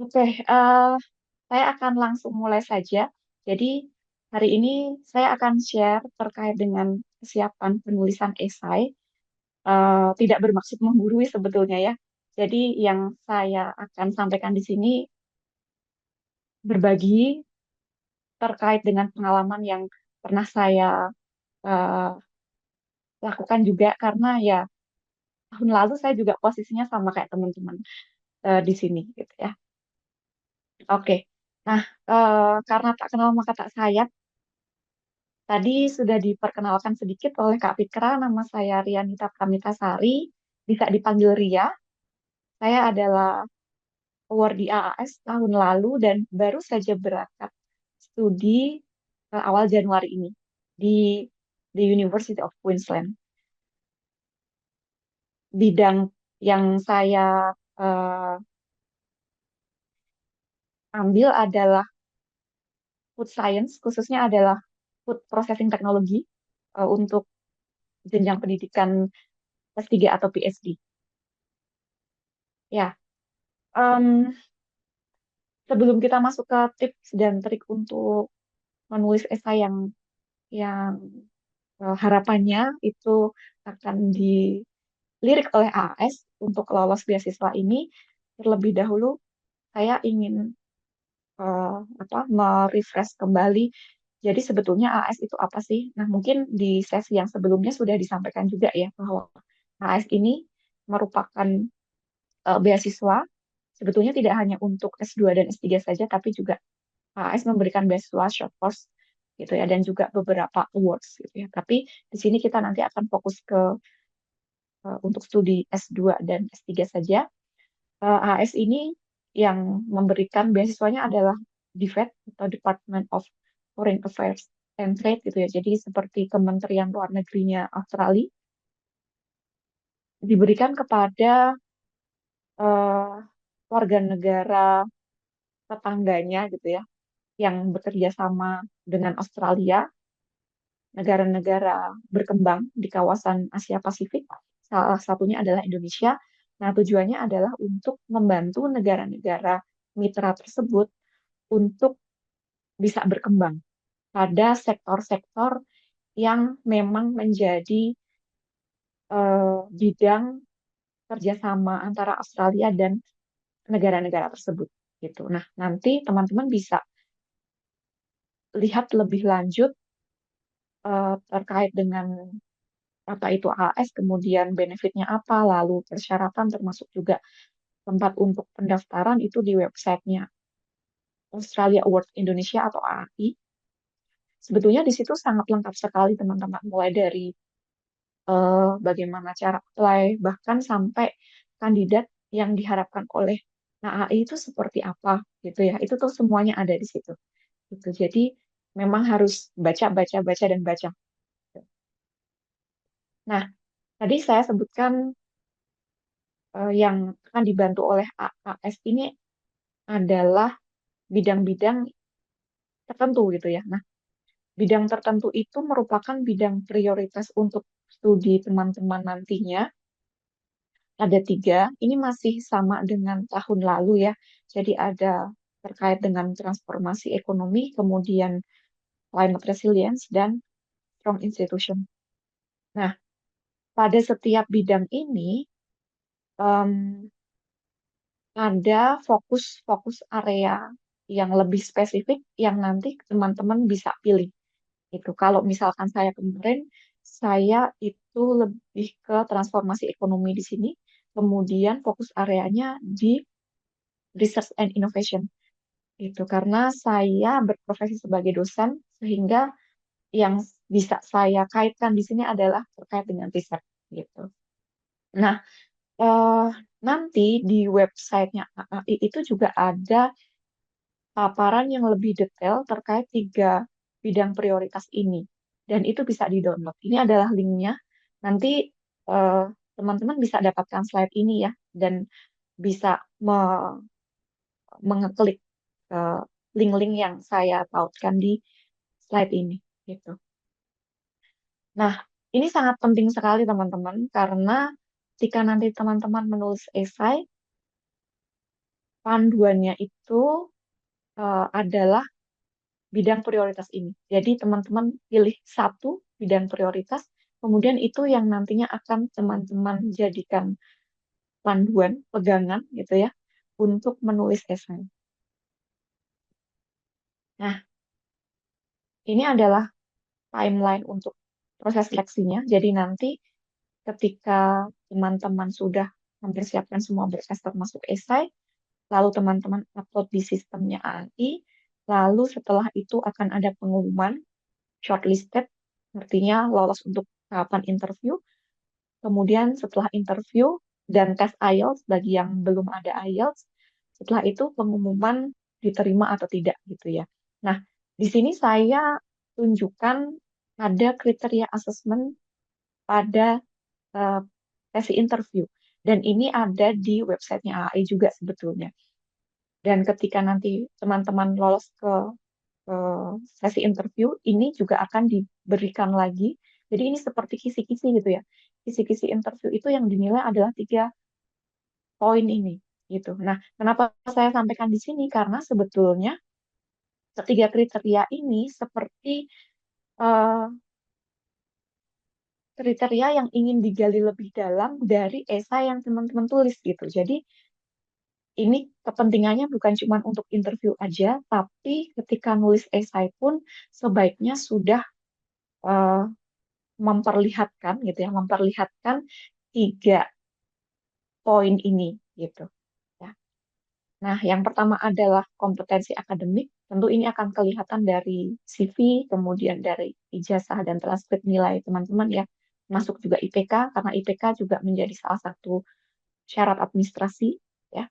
Oke, saya akan langsung mulai saja. Jadi, hari ini saya akan share terkait dengan kesiapan penulisan esai. Tidak bermaksud menggurui sebetulnya ya. Jadi, yang saya akan sampaikan di sini berbagi terkait dengan pengalaman yang pernah saya eh, lakukan juga, karena ya tahun lalu saya juga posisinya sama kayak teman-teman di sini, gitu ya. Oke, nah karena tak kenal maka tak sayang. Tadi sudah diperkenalkan sedikit oleh Kak Fikra, nama saya Rianita Pramitasari, bisa dipanggil Ria. Saya adalah award di AAS tahun lalu dan baru saja berangkat studi awal Januari ini di di University of Queensland. Bidang yang saya eh, ambil adalah food science, khususnya adalah food processing technology untuk jenjang pendidikan S3 atau PhD. Ya, em, sebelum kita masuk ke tips dan trik untuk menulis esai yang harapannya itu akan dilirik oleh AAS untuk lolos beasiswa ini, terlebih dahulu saya ingin merefresh kembali. Jadi sebetulnya AAS itu apa sih? Nah, mungkin di sesi yang sebelumnya sudah disampaikan juga ya bahwa AAS ini merupakan beasiswa sebetulnya tidak hanya untuk S2 dan S3 saja, tapi juga AS memberikan beasiswa short course gitu ya, dan juga beberapa awards gitu ya. Tapi di sini kita nanti akan fokus ke untuk studi S2 dan S3 saja. AS ini yang memberikan beasiswanya adalah DFAT atau Department of Foreign Affairs and Trade gitu ya. Jadi seperti Kementerian Luar Negerinya Australia diberikan kepada eh, warga negara tetangganya gitu ya yang bekerja sama dengan Australia, negara-negara berkembang di kawasan Asia Pasifik. Salah satunya adalah Indonesia. Nah, tujuannya adalah untuk membantu negara-negara mitra tersebut untuk bisa berkembang pada sektor-sektor yang memang menjadi bidang kerjasama antara Australia dan negara-negara tersebut gitu. Nah, nanti teman-teman bisa lihat lebih lanjut terkait dengan apa itu AS, kemudian benefitnya apa, lalu persyaratan termasuk juga tempat untuk pendaftaran itu di websitenya Australia Award Indonesia atau AAI. Sebetulnya di situ sangat lengkap sekali teman-teman, mulai dari bagaimana cara apply, bahkan sampai kandidat yang diharapkan oleh AAI itu seperti apa gitu ya. Itu tuh semuanya ada di situ. Gitu. Jadi memang harus baca, baca, baca dan baca. Nah, tadi saya sebutkan yang akan dibantu oleh AAS ini adalah bidang-bidang tertentu gitu ya. Nah, bidang tertentu itu merupakan bidang prioritas untuk studi teman-teman nantinya. Ada tiga, ini masih sama dengan tahun lalu ya. Jadi ada terkait dengan transformasi ekonomi, kemudian climate resilience, dan strong institution. Nah, pada setiap bidang ini em, ada fokus-fokus area yang lebih spesifik yang nanti teman-teman bisa pilih. Itu kalau misalkan saya kemarin, saya itu lebih ke transformasi ekonomi di sini, kemudian fokus areanya di research and innovation. Itu karena saya berprofesi sebagai dosen, sehingga yang bisa saya kaitkan di sini adalah terkait dengan riset gitu. Nah, eh, nanti di websitenya AAI itu juga ada paparan yang lebih detail terkait tiga bidang prioritas ini. Dan itu bisa di-download. Ini adalah linknya. Nanti eh, teman-teman bisa dapatkan slide ini ya. Dan bisa mengeklik eh, link-link yang saya tautkan di slide ini. Gitu. Nah, ini sangat penting sekali teman-teman. Karena jika nanti teman-teman menulis esai, panduannya itu adalah bidang prioritas ini. Jadi teman-teman pilih satu bidang prioritas, kemudian itu yang nantinya akan teman-teman jadikan panduan, pegangan gitu ya, untuk menulis esai. Nah, ini adalah timeline untuk proses seleksinya. Jadi nanti ketika teman-teman sudah mempersiapkan semua berkas termasuk esai, lalu teman-teman upload di sistemnya AI, lalu setelah itu akan ada pengumuman shortlisted, artinya lolos untuk tahapan interview. Kemudian setelah interview dan tes IELTS bagi yang belum ada IELTS, setelah itu pengumuman diterima atau tidak gitu ya. Nah, di sini saya tunjukkan ada kriteria asesmen pada eh, sesi interview. Dan ini ada di websitenya AI juga sebetulnya. Dan ketika nanti teman-teman lolos ke sesi interview, ini juga akan diberikan lagi. Jadi ini seperti kisi-kisi gitu ya. Kisi-kisi interview itu yang dinilai adalah 3 poin ini gitu. Nah, kenapa saya sampaikan di sini? Karena sebetulnya ketiga kriteria ini seperti eh, kriteria yang ingin digali lebih dalam dari esai yang teman-teman tulis gitu. Jadi ini kepentingannya bukan cuma untuk interview aja, tapi ketika nulis esai pun sebaiknya sudah eh, memperlihatkan gitu ya, memperlihatkan 3 poin ini gitu ya. Nah, yang pertama adalah kompetensi akademik. Tentu ini akan kelihatan dari CV, kemudian dari ijazah dan transkrip nilai teman-teman ya. Masuk juga IPK, karena IPK juga menjadi salah satu syarat administrasi ya.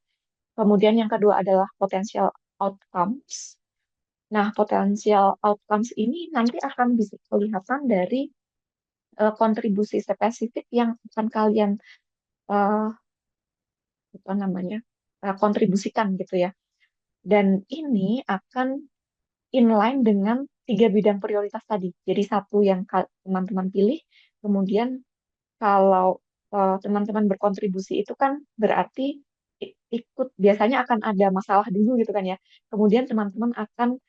Kemudian yang kedua adalah potential outcomes. Nah, potential outcomes ini nanti akan bisa kelihatan dari kontribusi spesifik yang akan kalian eh, apa namanya kontribusikan gitu ya. Dan ini akan inline dengan 3 bidang prioritas tadi. Jadi satu yang teman-teman pilih, kemudian kalau teman-teman berkontribusi itu kan berarti ikut biasanya akan ada masalah dulu gitu kan ya. Kemudian teman-teman akan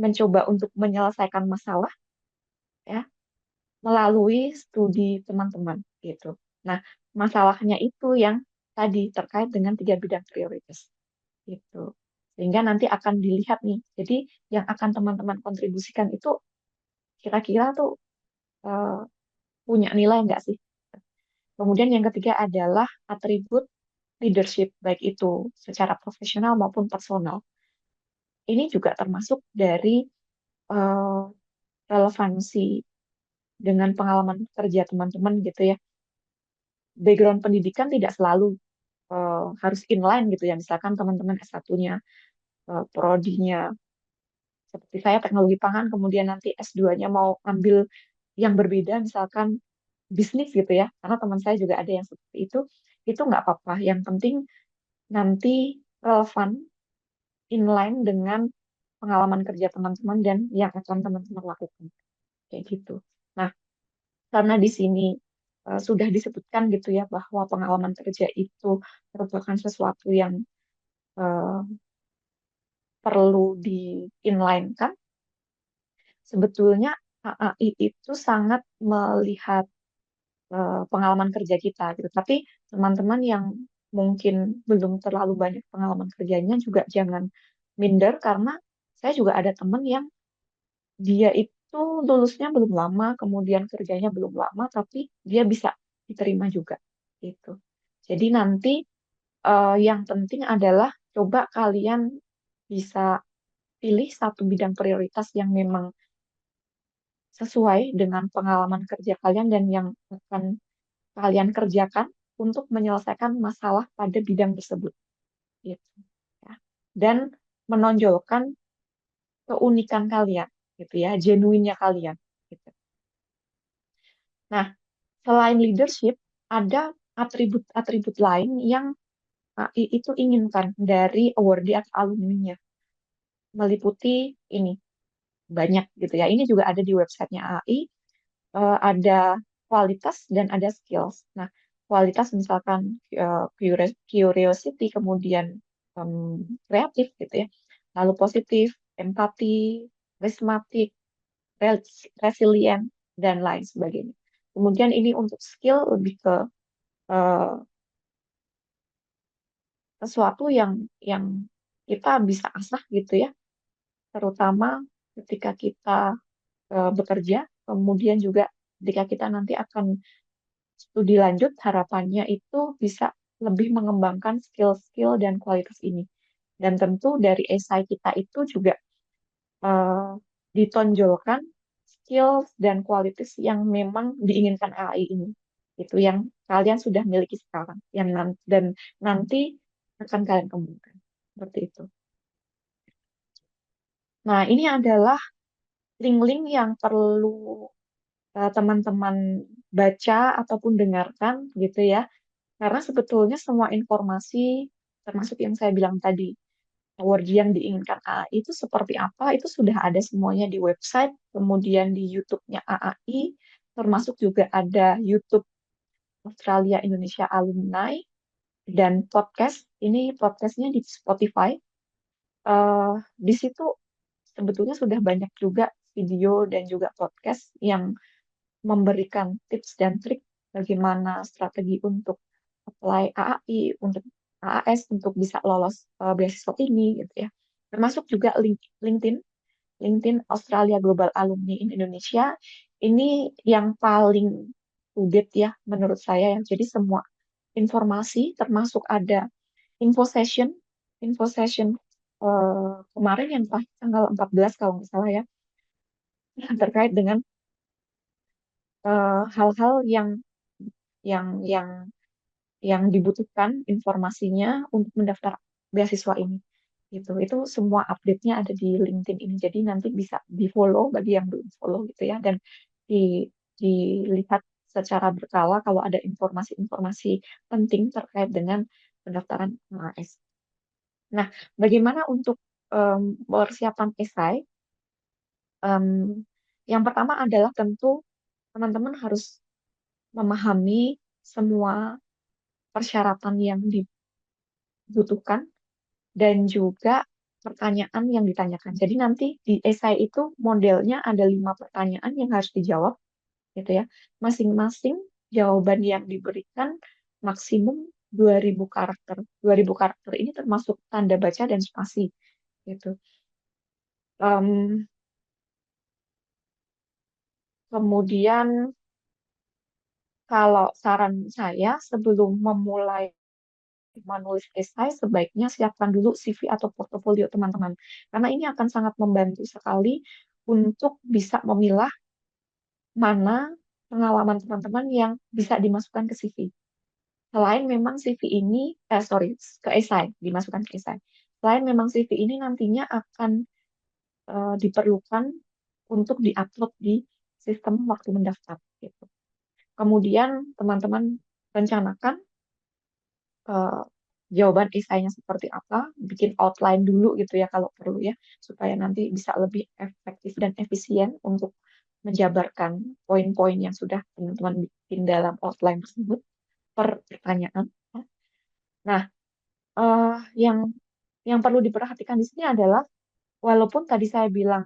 mencoba untuk menyelesaikan masalah ya melalui studi teman-teman gitu. Nah, masalahnya itu yang tadi terkait dengan 3 bidang prioritas gitu. Sehingga nanti akan dilihat nih. Jadi yang akan teman-teman kontribusikan itu kira-kira tuh eh, punya nilai enggak sih? Kemudian yang ketiga adalah atribut leadership, baik itu secara profesional maupun personal. Ini juga termasuk dari eh, relevansi dengan pengalaman kerja teman-teman gitu ya. Background pendidikan tidak selalu harus inline gitu ya. Misalkan teman-teman S1-nya, prodinya seperti saya teknologi pangan, kemudian nanti S2-nya mau ambil yang berbeda, misalkan bisnis gitu ya, karena teman saya juga ada yang seperti itu nggak apa-apa. Yang penting nanti relevan, inline dengan pengalaman kerja teman-teman dan yang akan teman-teman lakukan. Kayak gitu. Nah, karena di sini sudah disebutkan gitu ya, bahwa pengalaman kerja itu merupakan sesuatu yang eh, perlu di-inline-kan, sebetulnya AAI itu sangat melihat pengalaman kerja kita gitu. Tapi teman-teman yang mungkin belum terlalu banyak pengalaman kerjanya juga jangan minder karena saya juga ada teman yang dia itu lulusnya belum lama, kemudian kerjanya belum lama, tapi dia bisa diterima juga gitu. Jadi nanti yang penting adalah coba kalian bisa pilih satu bidang prioritas yang memang sesuai dengan pengalaman kerja kalian dan yang akan kalian kerjakan untuk menyelesaikan masalah pada bidang tersebut gitu ya. Dan menonjolkan keunikan kalian gitu ya, genuinnya kalian gitu. Nah, selain leadership ada atribut-atribut lain yang AI itu inginkan dari awardee atau alumninya meliputi ini banyak gitu ya. Ini juga ada di websitenya AI, ada kualitas dan ada skills. Nah, kualitas misalkan curiosity, kemudian kreatif gitu ya. Lalu positif, empati, prismatik, resilient, dan lain sebagainya. Kemudian ini untuk skill lebih ke eh, sesuatu yang kita bisa asah gitu ya, terutama ketika kita bekerja, kemudian juga ketika kita nanti akan studi lanjut, harapannya itu bisa lebih mengembangkan skill-skill dan kualitas ini. Dan tentu dari esai kita itu juga eh, ditonjolkan skills dan kualitas yang memang diinginkan AI ini. Itu yang kalian sudah miliki sekarang, dan nanti akan kalian kembangkan. Seperti itu. Nah, ini adalah link-link yang perlu teman-teman baca ataupun dengarkan gitu ya. Karena sebetulnya semua informasi, termasuk yang saya bilang tadi, award yang diinginkan AI itu seperti apa, itu sudah ada semuanya di website, kemudian di YouTube-nya AAI, termasuk juga ada YouTube Australia Indonesia Alumni, dan podcast, ini podcastnya di Spotify. Di situ sebetulnya sudah banyak juga video dan juga podcast yang memberikan tips dan trik bagaimana strategi untuk apply AAI, untuk AAS, untuk bisa lolos beasiswa ini gitu ya. Termasuk juga LinkedIn, LinkedIn Australia Global Alumni in Indonesia. Ini yang paling update ya menurut saya ya. Jadi semua informasi termasuk ada info session, info session kemarin yang tanggal 14 kalau nggak salah ya, terkait dengan hal-hal yang yang yang dibutuhkan informasinya untuk mendaftar beasiswa ini. Gitu. Itu semua update-nya ada di LinkedIn ini. Jadi nanti bisa di-follow bagi yang belum follow gitu ya, dan di, dilihat secara berkala kalau ada informasi-informasi penting terkait dengan pendaftaran AS. Nah, bagaimana untuk persiapan esai? Em, yang pertama adalah tentu teman-teman harus memahami semua persyaratan yang dibutuhkan dan juga pertanyaan yang ditanyakan. Jadi nanti di esai itu modelnya ada 5 pertanyaan yang harus dijawab, gitu ya. Masing-masing jawaban yang diberikan maksimum 2.000 karakter. 2.000 karakter ini termasuk tanda baca dan spasi, gitu. Em, Kemudian kalau saran saya sebelum memulai menulis esai, sebaiknya siapkan dulu CV atau portofolio teman-teman. Karena ini akan sangat membantu sekali untuk bisa memilah mana pengalaman teman-teman yang bisa dimasukkan ke CV. Selain memang CV ini, sorry, ke esai, dimasukkan ke esai. Selain memang CV ini nantinya akan diperlukan untuk diupload di sistem waktu mendaftar. Gitu. Kemudian teman-teman rencanakan eh, jawaban esainya seperti apa, bikin outline dulu gitu ya kalau perlu ya, supaya nanti bisa lebih efektif dan efisien untuk menjabarkan poin-poin yang sudah teman-teman bikin dalam outline tersebut per pertanyaan. Nah, eh, yang perlu diperhatikan di sini adalah walaupun tadi saya bilang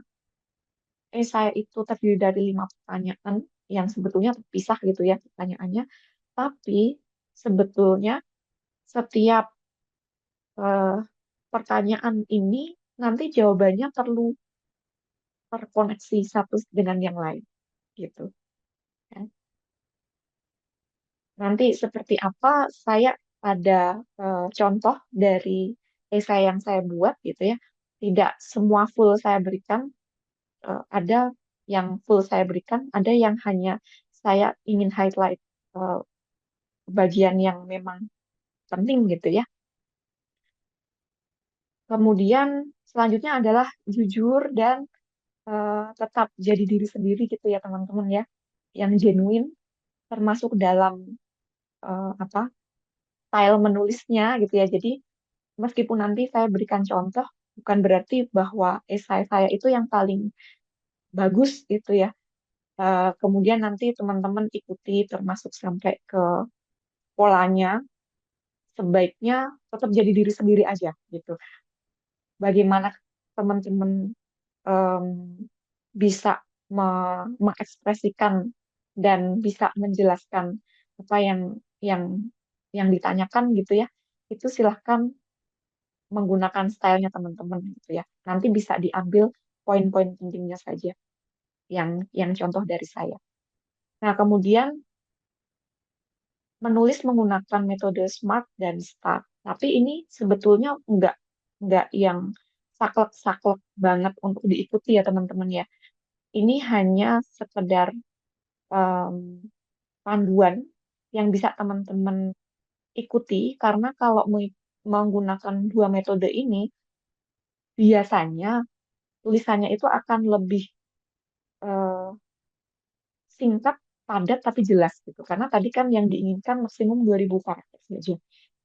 esai itu terdiri dari 5 pertanyaan yang sebetulnya terpisah gitu ya pertanyaannya, tapi sebetulnya setiap eh, pertanyaan ini nanti jawabannya perlu terkoneksi satu dengan yang lain gitu. Ya. Nanti seperti apa saya ada contoh dari esai yang saya buat gitu ya. Tidak semua full saya berikan, ada yang full saya berikan, ada yang hanya saya ingin highlight eh, bagian yang memang penting gitu ya. Kemudian selanjutnya adalah jujur dan tetap jadi diri sendiri gitu ya teman-teman ya, yang genuine termasuk dalam apa style menulisnya gitu ya. Jadi meskipun nanti saya berikan contoh, bukan berarti bahwa esai saya itu yang paling bagus gitu ya. Kemudian nanti teman-teman ikuti termasuk sampai ke polanya, sebaiknya tetap jadi diri sendiri aja gitu. Bagaimana teman-teman em, bisa mengekspresikan dan bisa menjelaskan apa yang yang ditanyakan gitu ya, itu silahkan menggunakan stylenya teman-teman gitu ya. Nanti bisa diambil poin-poin pentingnya saja yang contoh dari saya. Nah, kemudian menulis menggunakan metode SMART dan STAR. Tapi ini sebetulnya enggak yang saklek-saklek banget untuk diikuti ya teman-teman ya. Ini hanya sekedar em, panduan yang bisa teman-teman ikuti karena kalau menggunakan dua metode ini biasanya tulisannya itu akan lebih eh, singkat, padat tapi jelas gitu. Karena tadi kan yang diinginkan maksimum 2000 karakter saja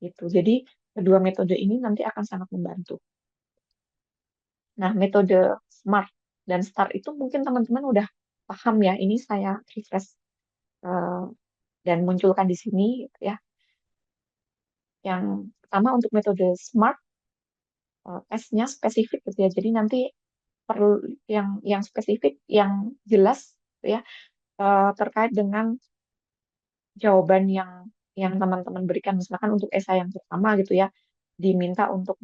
gitu. Jadi kedua metode ini nanti akan sangat membantu. Nah, metode SMART dan STAR itu mungkin teman-teman udah paham ya. Ini saya refresh eh, dan munculkan di sini gitu ya. Yang pertama untuk metode SMART, S-nya spesifik gitu ya. Jadi nanti perlu yang spesifik, yang jelas gitu ya, terkait dengan jawaban yang teman-teman berikan. Misalkan untuk esai yang pertama gitu ya, diminta untuk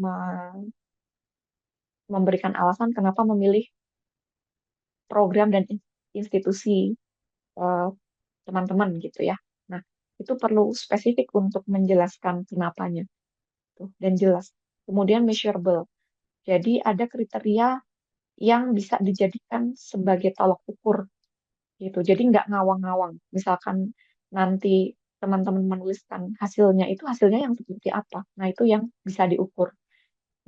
memberikan alasan kenapa memilih program dan institusi eh, teman-teman gitu ya. Nah, itu perlu spesifik untuk menjelaskan kenapanya tuh, dan jelas. Kemudian measurable. Jadi ada kriteria yang bisa dijadikan sebagai tolak ukur gitu. Jadi nggak ngawang-ngawang. Misalkan nanti teman-teman menuliskan hasilnya itu hasilnya yang seperti apa. Nah, itu yang bisa diukur.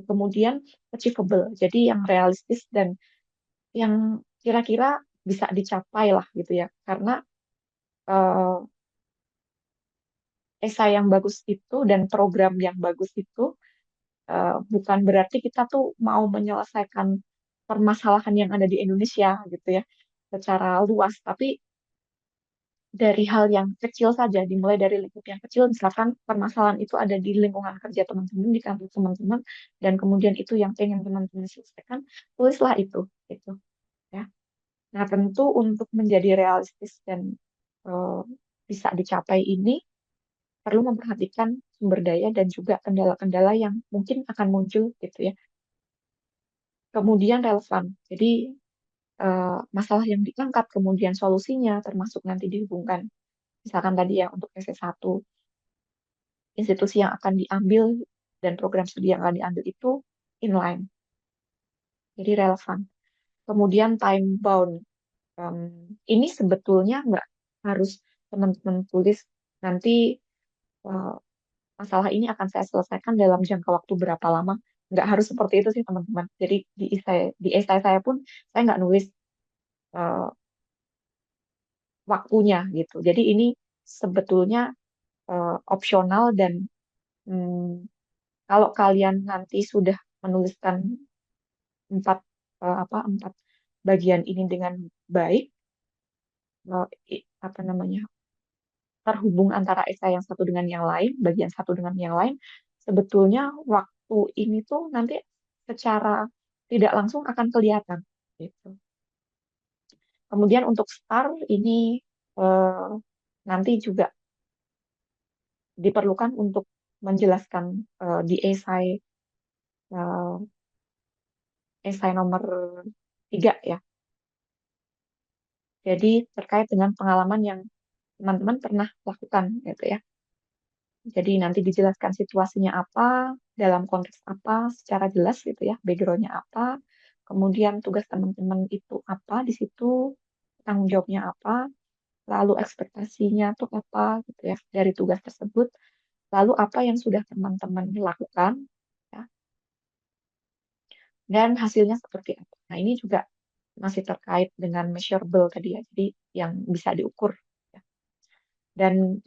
Kemudian achievable. Jadi yang realistis dan yang kira-kira bisa dicapai lah gitu ya. Karena eh, esai yang bagus itu dan program yang bagus itu bukan berarti kita tuh mau menyelesaikan permasalahan yang ada di Indonesia gitu ya secara luas, tapi dari hal yang kecil saja, dimulai dari lingkup yang kecil, misalkan permasalahan itu ada di lingkungan kerja teman-teman, di kampus teman-teman, dan kemudian itu yang pengen teman-teman selesaikan, tulislah itu, gitu, ya. Nah, tentu untuk menjadi realistis dan eh, bisa dicapai ini, perlu memperhatikan sumber daya dan juga kendala-kendala yang mungkin akan muncul, gitu ya. Kemudian relevan, jadi masalah yang diangkat, kemudian solusinya, termasuk nanti dihubungkan. Misalkan tadi ya untuk SS1 institusi yang akan diambil dan program studi yang akan diambil itu inline, jadi relevan. Kemudian time bound. Em, ini sebetulnya nggak harus teman-teman tulis nanti eh, masalah ini akan saya selesaikan dalam jangka waktu berapa lama. Nggak harus seperti itu sih teman-teman. Jadi di esai saya pun saya nggak nulis eh, waktunya gitu. Jadi ini sebetulnya opsional dan hmm, kalau kalian nanti sudah menuliskan empat bagian ini dengan baik, apa namanya, terhubung antara esai yang satu dengan yang lain, bagian satu dengan yang lain, sebetulnya waktu ini tuh nanti secara tidak langsung akan kelihatan gitu. Kemudian untuk star ini eh, nanti juga diperlukan untuk menjelaskan di eh, esai nomor 3 ya. Jadi terkait dengan pengalaman yang teman-teman pernah lakukan gitu ya. Jadi nanti dijelaskan situasinya apa, dalam konteks apa, secara jelas gitu ya, backgroundnya apa, kemudian tugas teman-teman itu apa di situ, tanggung jawabnya apa, lalu ekspektasinya tuh apa gitu ya dari tugas tersebut, lalu apa yang sudah teman-teman lakukan, ya, dan hasilnya seperti apa. Nah ini juga masih terkait dengan measurable tadi ya, jadi yang bisa diukur ya. Dan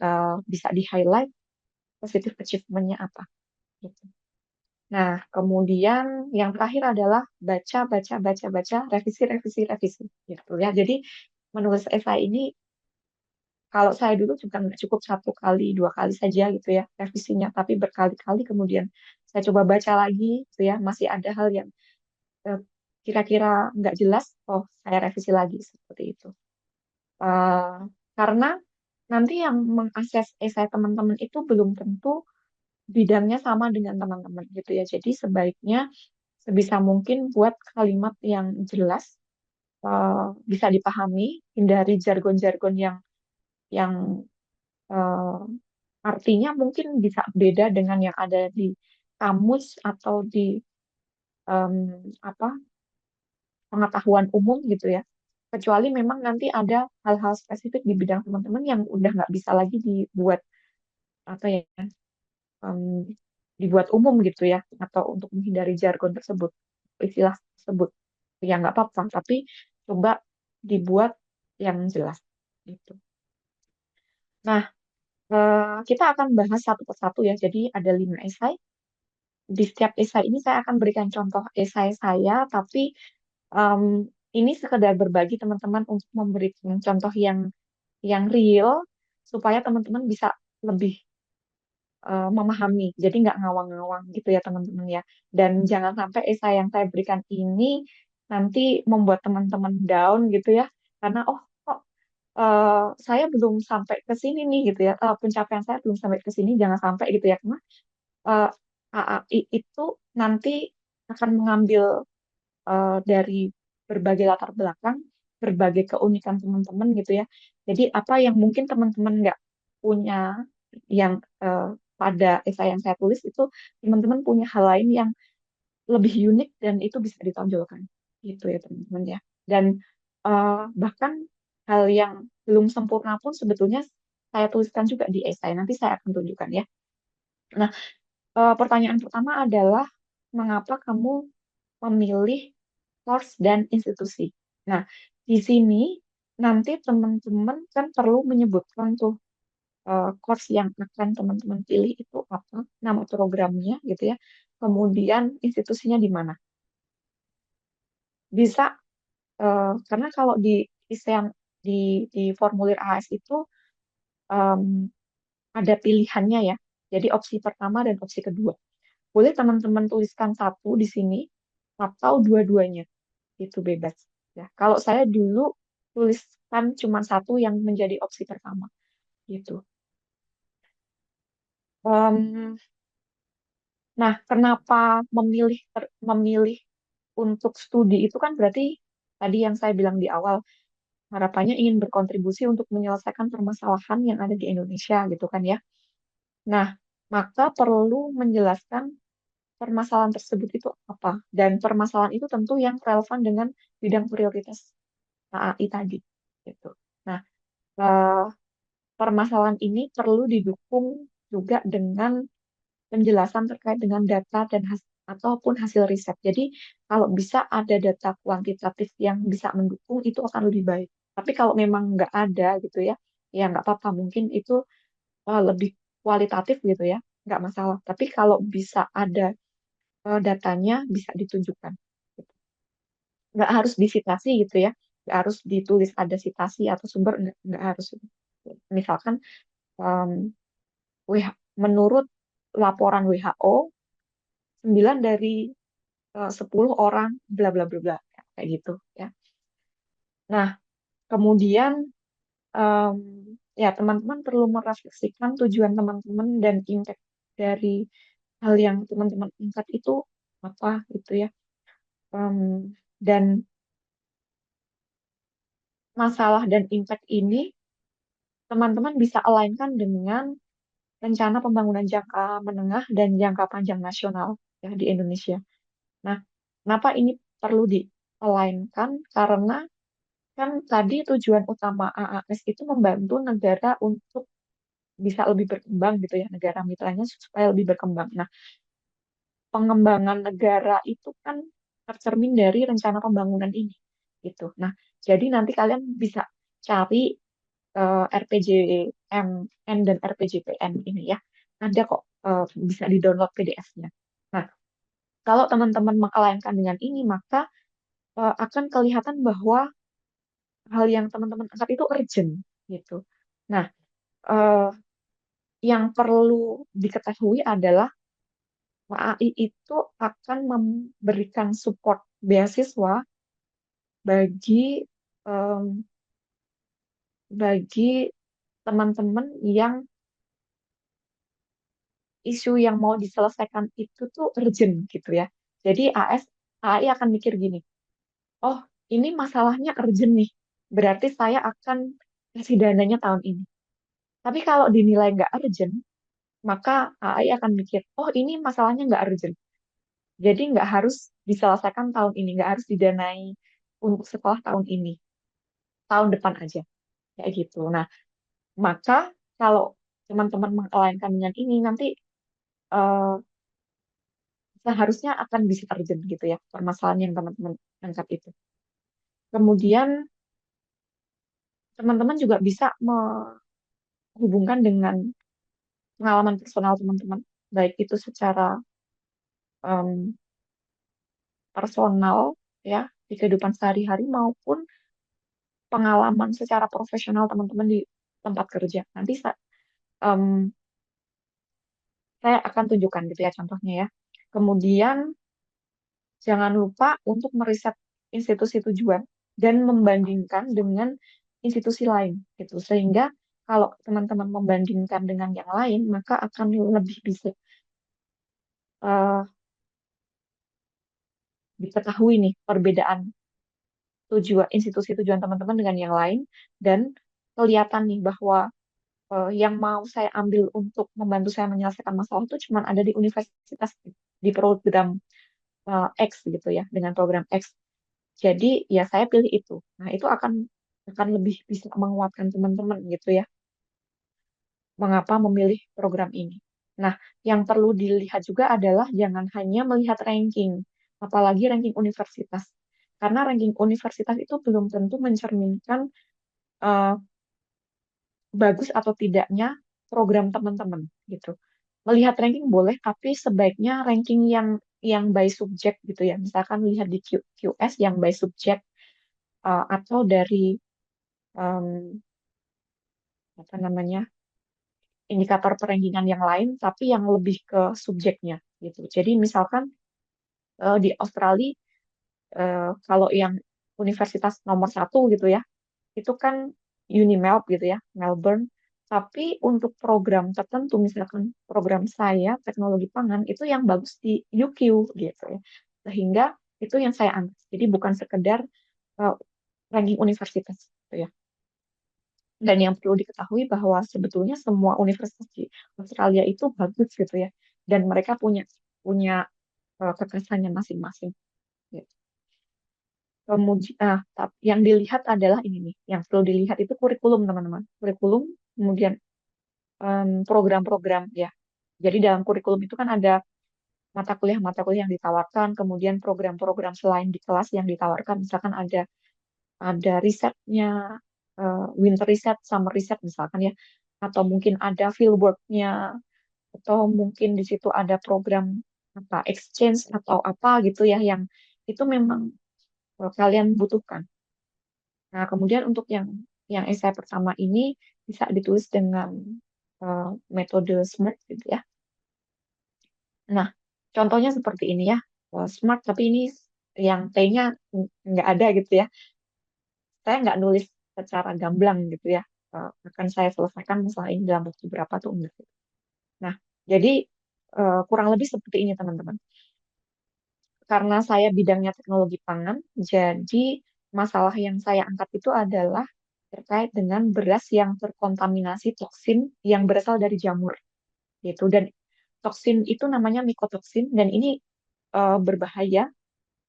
bisa di-highlight positive achievement-nya apa gitu. Nah, kemudian yang terakhir adalah baca, baca, baca, baca, revisi, revisi, revisi, gitu ya. Jadi menulis esai ini kalau saya dulu juga nggak cukup satu kali, dua kali saja gitu ya revisinya, tapi berkali-kali kemudian saya coba baca lagi gitu ya, masih ada hal yang eh, kira-kira nggak jelas, oh saya revisi lagi seperti itu. Eh, karena nanti yang mengakses esai teman-teman itu belum tentu bidangnya sama dengan teman-teman gitu ya. Jadi sebaiknya sebisa mungkin buat kalimat yang jelas, bisa dipahami, hindari jargon-jargon yang eh, artinya mungkin bisa beda dengan yang ada di kamus atau di em, apa pengetahuan umum gitu ya. Kecuali memang nanti ada hal-hal spesifik di bidang teman-teman yang udah nggak bisa lagi dibuat apa ya, em, dibuat umum gitu ya, atau untuk menghindari jargon tersebut, istilah tersebut. Ya nggak apa-apa, tapi coba dibuat yang jelas gitu. Nah, kita akan bahas satu persatu ya. Jadi ada 5 esai. Di setiap esai ini saya akan berikan contoh esai saya, tapi em, ini sekedar berbagi teman-teman untuk memberikan contoh yang real supaya teman-teman bisa lebih memahami. Jadi nggak ngawang-ngawang gitu ya teman-teman ya. Dan jangan sampai esai yang saya berikan ini nanti membuat teman-teman down gitu ya. Karena oh kok saya belum sampai ke sini nih gitu ya. Pencapaian saya belum sampai ke sini, jangan sampai gitu ya. Karena eh, AAI itu nanti akan mengambil dari berbagai latar belakang, berbagai keunikan teman-teman gitu ya. Jadi apa yang mungkin teman-teman nggak punya yang pada esai yang saya tulis itu teman-teman punya hal lain yang lebih unik dan itu bisa ditonjolkan gitu ya teman-teman ya. Dan bahkan hal yang belum sempurna pun sebetulnya saya tuliskan juga di esai. Nanti saya akan tunjukkan ya. Nah, pertanyaan pertama adalah mengapa kamu memilih course dan institusi? Nah, di sini nanti teman-teman kan perlu menyebutkan tuh course yang akan teman-teman pilih itu apa, nama programnya gitu ya. Kemudian institusinya di mana. Bisa karena kalau di yang di formulir AS itu em, ada pilihannya ya. Jadi opsi pertama dan opsi kedua. Boleh teman-teman tuliskan satu di sini atau dua-duanya. Itu bebas. Ya, kalau saya dulu tuliskan cuma satu yang menjadi opsi pertama gitu. Em, nah, kenapa memilih untuk studi itu kan berarti tadi yang saya bilang di awal harapannya ingin berkontribusi untuk menyelesaikan permasalahan yang ada di Indonesia gitu kan ya. Nah, maka perlu menjelaskan permasalahan tersebut itu apa dan permasalahan itu tentu yang relevan dengan bidang prioritas AAI tadi gitu. Nah, eh, permasalahan ini perlu didukung juga dengan penjelasan terkait dengan data dan ataupun hasil riset. Jadi kalau bisa ada data kuantitatif yang bisa mendukung itu akan lebih baik. Tapi kalau memang nggak ada gitu ya, ya nggak apa-apa. Mungkin itu lebih kualitatif gitu ya, nggak masalah. Tapi kalau bisa ada datanya bisa ditunjukkan. Nggak harus disitasi gitu ya, nggak harus ditulis ada sitasi atau sumber, nggak harus. Misalkan em, menurut laporan WHO 9 dari 10 orang bla bla bla bla kayak gitu ya. Nah, kemudian em, ya teman-teman perlu merefleksikan tujuan teman-teman dan impact dari hal yang teman-teman angkat itu apa gitu ya. Em, dan masalah dan impact ini teman-teman bisa alignkan dengan rencana pembangunan jangka menengah dan jangka panjang nasional ya di Indonesia. Nah, kenapa ini perlu di-alignkan? Karena kan tadi tujuan utama AAS itu membantu negara untuk bisa lebih berkembang gitu ya, negara mitranya supaya lebih berkembang. Nah, pengembangan negara itu kan tercermin dari rencana pembangunan ini gitu. Nah, jadi nanti kalian bisa cari RPJMN dan RPJPN ini ya. Ada kok bisa di-download PDF-nya. Nah, kalau teman-teman mengalainkan dengan ini, maka akan kelihatan bahwa hal yang teman-teman angkat itu urgent gitu. Nah, eh, yang perlu diketahui adalah KAI itu akan memberikan support beasiswa bagi em, bagi teman-teman yang isu yang mau diselesaikan itu tuh urgent gitu ya. Jadi AI akan mikir gini, oh ini masalahnya urgent nih, berarti saya akan kasih dananya tahun ini. Tapi kalau dinilai nggak urgent, maka AI akan mikir, oh ini masalahnya nggak urgent, jadi nggak harus diselesaikan tahun ini, nggak harus didanai untuk setelah tahun ini, tahun depan aja, kayak gitu. Nah, maka kalau teman-teman mengalainkan dengan ini, nanti eh, seharusnya akan bisa urgent gitu ya, permasalahan yang teman-teman angkat itu. Kemudian teman-teman juga bisa menghubungkan dengan pengalaman personal teman-teman, baik itu secara em, personal ya di kehidupan sehari-hari maupun pengalaman secara profesional teman-teman di tempat kerja. Nanti em, saya akan tunjukkan gitu ya contohnya ya. Kemudian jangan lupa untuk meriset institusi tujuan dan membandingkan dengan institusi lain gitu. Sehingga kalau teman-teman membandingkan dengan yang lain, maka akan lebih bisa eh, diketahui nih perbedaan tujuan institusi tujuan teman-teman dengan yang lain dan kelihatan nih bahwa yang mau saya ambil untuk membantu saya menyelesaikan masalah itu cuma ada di universitas di program X gitu ya dengan program X. Jadi ya saya pilih itu. Nah, itu akan lebih bisa menguatkan teman-teman gitu ya, mengapa memilih program ini. Nah, yang perlu dilihat juga adalah jangan hanya melihat ranking, apalagi ranking universitas. Karena ranking universitas itu belum tentu mencerminkan eh, bagus atau tidaknya program teman-teman gitu. Melihat ranking boleh, tapi sebaiknya ranking yang by subject gitu ya. Misalkan lihat di QS yang by subject atau dari em, apa namanya indikator perankingan yang lain, tapi yang lebih ke subjeknya gitu. Jadi misalkan di Australia kalau yang universitas nomor satu gitu ya, itu kan Unimelb gitu ya, Melbourne. Tapi untuk program tertentu, misalkan program saya teknologi pangan itu yang bagus di UQ gitu ya. Sehingga itu yang saya angkat. Jadi bukan sekedar eh, ranking universitas gitu ya. Dan yang perlu diketahui bahwa sebetulnya semua universitas di Australia itu bagus gitu ya. Dan mereka punya punya kekhasannya masing-masing. Gitu. Kemudian, yang dilihat adalah ini nih, yang perlu dilihat itu kurikulum teman-teman. Kurikulum, kemudian program-program ya. Jadi dalam kurikulum itu kan ada mata kuliah yang ditawarkan, kemudian program-program selain di kelas yang ditawarkan. Misalkan ada risetnya, winter reset, summer reset misalkan ya, atau mungkin ada fieldwork-nya, atau mungkin di situ ada program apa exchange atau apa gitu ya yang itu memang kalian butuhkan. Nah, kemudian untuk yang esai pertama ini bisa ditulis dengan metode SMART gitu ya. Nah, contohnya seperti ini ya. SMART tapi ini yang T-nya nggak ada gitu ya. Saya nggak nulis secara gamblang gitu ya. Akan saya selesaikan masalah ini dalam waktu berapa tuh enggak. Nah, jadi kurang lebih seperti ini teman-teman. Karena saya bidangnya teknologi pangan, jadi masalah yang saya angkat itu adalah terkait dengan beras yang terkontaminasi toksin yang berasal dari jamur gitu. Dan toksin itu namanya mikotoksin dan ini berbahaya,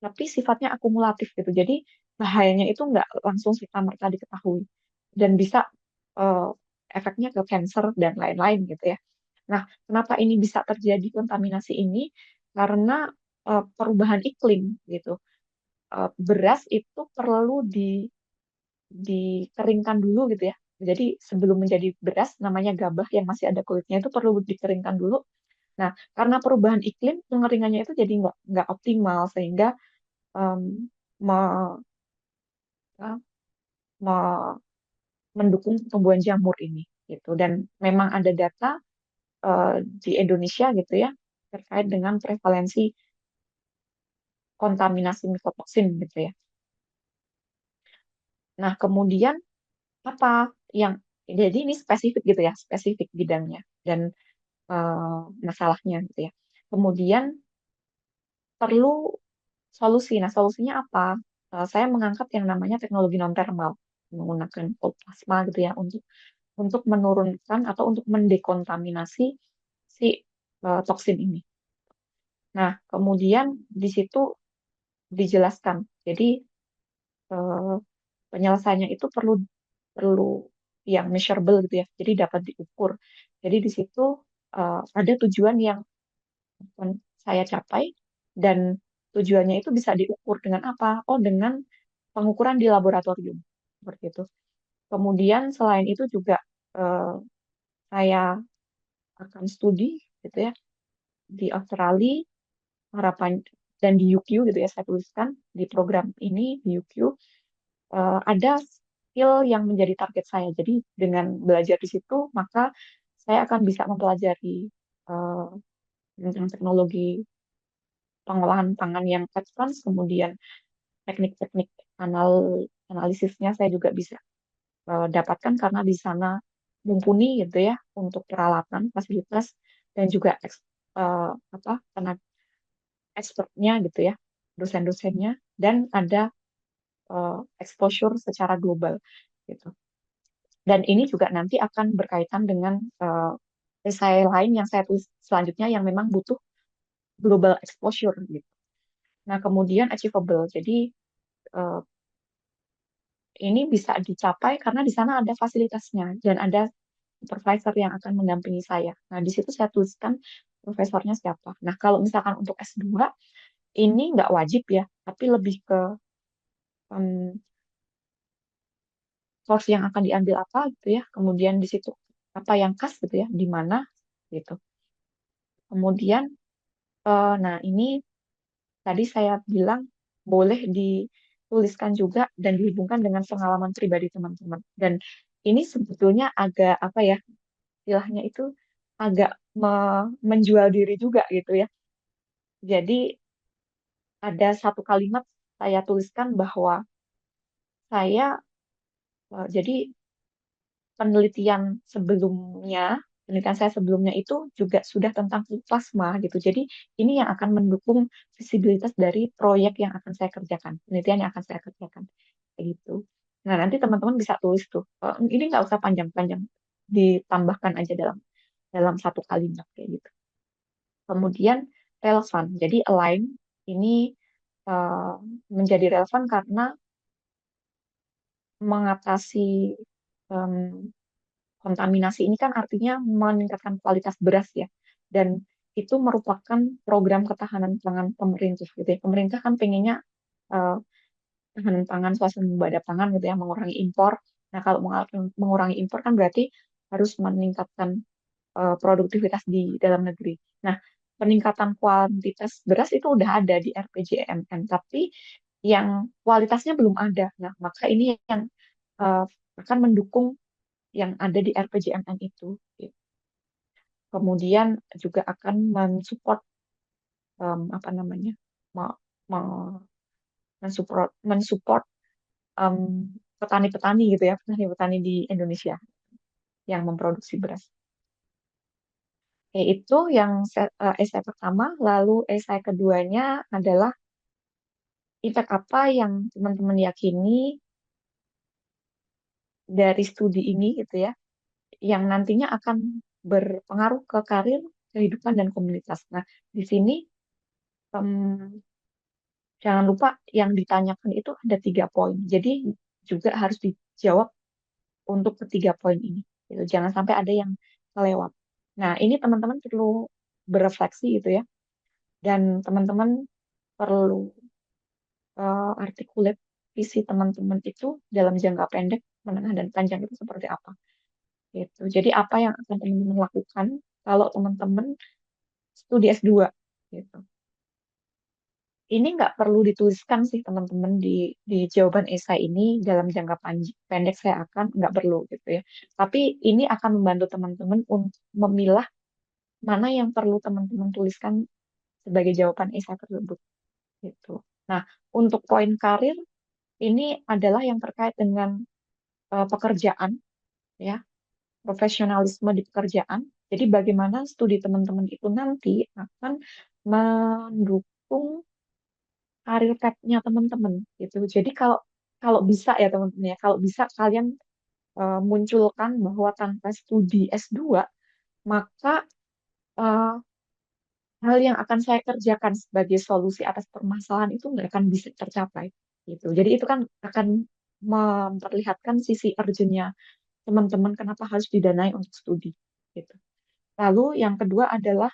tapi sifatnya akumulatif gitu. Jadi bahayanya itu nggak langsung serta-merta diketahui dan bisa eh, efeknya ke cancer dan lain-lain gitu ya. Nah, kenapa ini bisa terjadi kontaminasi ini? Karena perubahan iklim gitu. Beras itu perlu dikeringkan dulu gitu ya. Jadi sebelum menjadi beras, namanya gabah yang masih ada kulitnya itu perlu dikeringkan dulu. Nah, karena perubahan iklim, pengeringannya itu jadi nggak optimal sehingga em, me- mendukung pertumbuhan jamur ini gitu. Dan memang ada data di Indonesia gitu ya terkait dengan prevalensi kontaminasi mikotoksin gitu ya. Nah, kemudian apa yang jadi ini spesifik gitu ya, spesifik bidangnya dan masalahnya gitu ya. Kemudian perlu solusi. Nah, solusinya apa? Saya mengangkat yang namanya teknologi non thermal menggunakan cold plasma gitu ya untuk menurunkan atau untuk mendekontaminasi si toksin ini. Nah, kemudian di situ dijelaskan. Jadi eh, penyelesaiannya itu perlu perlu yang measurable gitu ya. Jadi dapat diukur. Jadi di situ ada tujuan yang akan saya capai dan tujuannya itu bisa diukur dengan apa? Oh, dengan pengukuran di laboratorium. Seperti itu. Kemudian selain itu juga eh, saya akan studi gitu ya di Australia harapan dan di UQ gitu ya saya tuliskan di program ini di UQ ada skill yang menjadi target saya. Jadi dengan belajar di situ maka saya akan bisa mempelajari eh, tentang teknologi pengolahan pangan yang advance, kemudian teknik-teknik analisisnya saya juga bisa dapatkan karena di sana mumpuni gitu ya untuk peralatan, fasilitas dan juga apa tenaga expertnya gitu ya, dosen-dosennya dan ada exposure secara global gitu. Dan ini juga nanti akan berkaitan dengan esai lain yang saya tulis selanjutnya yang memang butuh global exposure gitu. Nah, kemudian achievable. Jadi eh, ini bisa dicapai karena di sana ada fasilitasnya dan ada supervisor yang akan mendampingi saya. Nah, di situ saya tuliskan profesornya siapa. Nah, kalau misalkan untuk S2, ini nggak wajib ya, tapi lebih ke em, course yang akan diambil apa gitu ya. Kemudian di situ apa yang khas gitu ya, di mana gitu. Kemudian, nah ini tadi saya bilang boleh dituliskan juga dan dihubungkan dengan pengalaman pribadi teman-teman. Dan ini sebetulnya agak apa ya, istilahnya itu agak menjual diri juga gitu ya. Jadi ada satu kalimat saya tuliskan bahwa saya jadi penelitian saya sebelumnya itu juga sudah tentang plasma gitu. Jadi ini yang akan mendukung visibilitas dari proyek yang akan saya kerjakan, penelitian yang akan saya kerjakan, kayak gitu. Nah nanti teman-teman bisa tulis tuh. Ini nggak usah panjang-panjang, ditambahkan aja dalam dalam satu kalimat kayak gitu. Kemudian relevan. Jadi align ini eh, menjadi relevan karena mengatasi em, kontaminasi ini kan artinya meningkatkan kualitas beras ya. Dan itu merupakan program ketahanan pangan pemerintah gitu ya. Pemerintah kan pengennya eh, ketahanan pangan, swasembada pangan gitu ya, mengurangi impor. Nah, kalau mengurangi impor kan berarti harus meningkatkan produktivitas di dalam negeri. Nah, peningkatan kuantitas beras itu udah ada di RPJMN, tapi yang kualitasnya belum ada. Nah, maka ini yang eh, akan mendukung yang ada di RPJMN itu. Kemudian juga akan mensupport apa namanya, me- me- mensupport em, petani-petani gitu ya, petani-petani di Indonesia yang memproduksi beras. Oke, itu yang esai pertama, lalu esai keduanya adalah impact apa yang teman-teman yakini dari studi ini gitu ya, yang nantinya akan berpengaruh ke karir, kehidupan, dan komunitas. Nah, di sini em, jangan lupa yang ditanyakan itu ada 3 poin. Jadi juga harus dijawab untuk ketiga poin ini. Gitu. Jangan sampai ada yang kelewat. Nah, ini teman-teman perlu berefleksi gitu ya. Dan teman-teman perlu articulate visi teman-teman itu dalam jangka pendek, menengah, dan panjang itu seperti apa. Gitu. Jadi apa yang akan teman-teman lakukan kalau teman-teman studi S2 gitu. Ini nggak perlu dituliskan sih teman-teman di jawaban esai ini dalam jangka pendek saya akan nggak perlu gitu ya. Tapi ini akan membantu teman-teman untuk memilah mana yang perlu teman-teman tuliskan sebagai jawaban esai tersebut gitu. Nah, untuk poin karir ini adalah yang terkait dengan pekerjaan ya, profesionalisme di pekerjaan. Jadi bagaimana studi teman-teman itu nanti akan mendukung karir path-nya teman-teman gitu. Jadi kalau kalau bisa ya teman-teman ya, kalau bisa kalian munculkan bahwa tanpa studi S2 maka eh, hal yang akan saya kerjakan sebagai solusi atas permasalahan itu nggak akan bisa tercapai gitu. Jadi itu kan akan memperlihatkan sisi urgent-nya teman-teman kenapa harus didanai untuk studi gitu. Lalu yang kedua adalah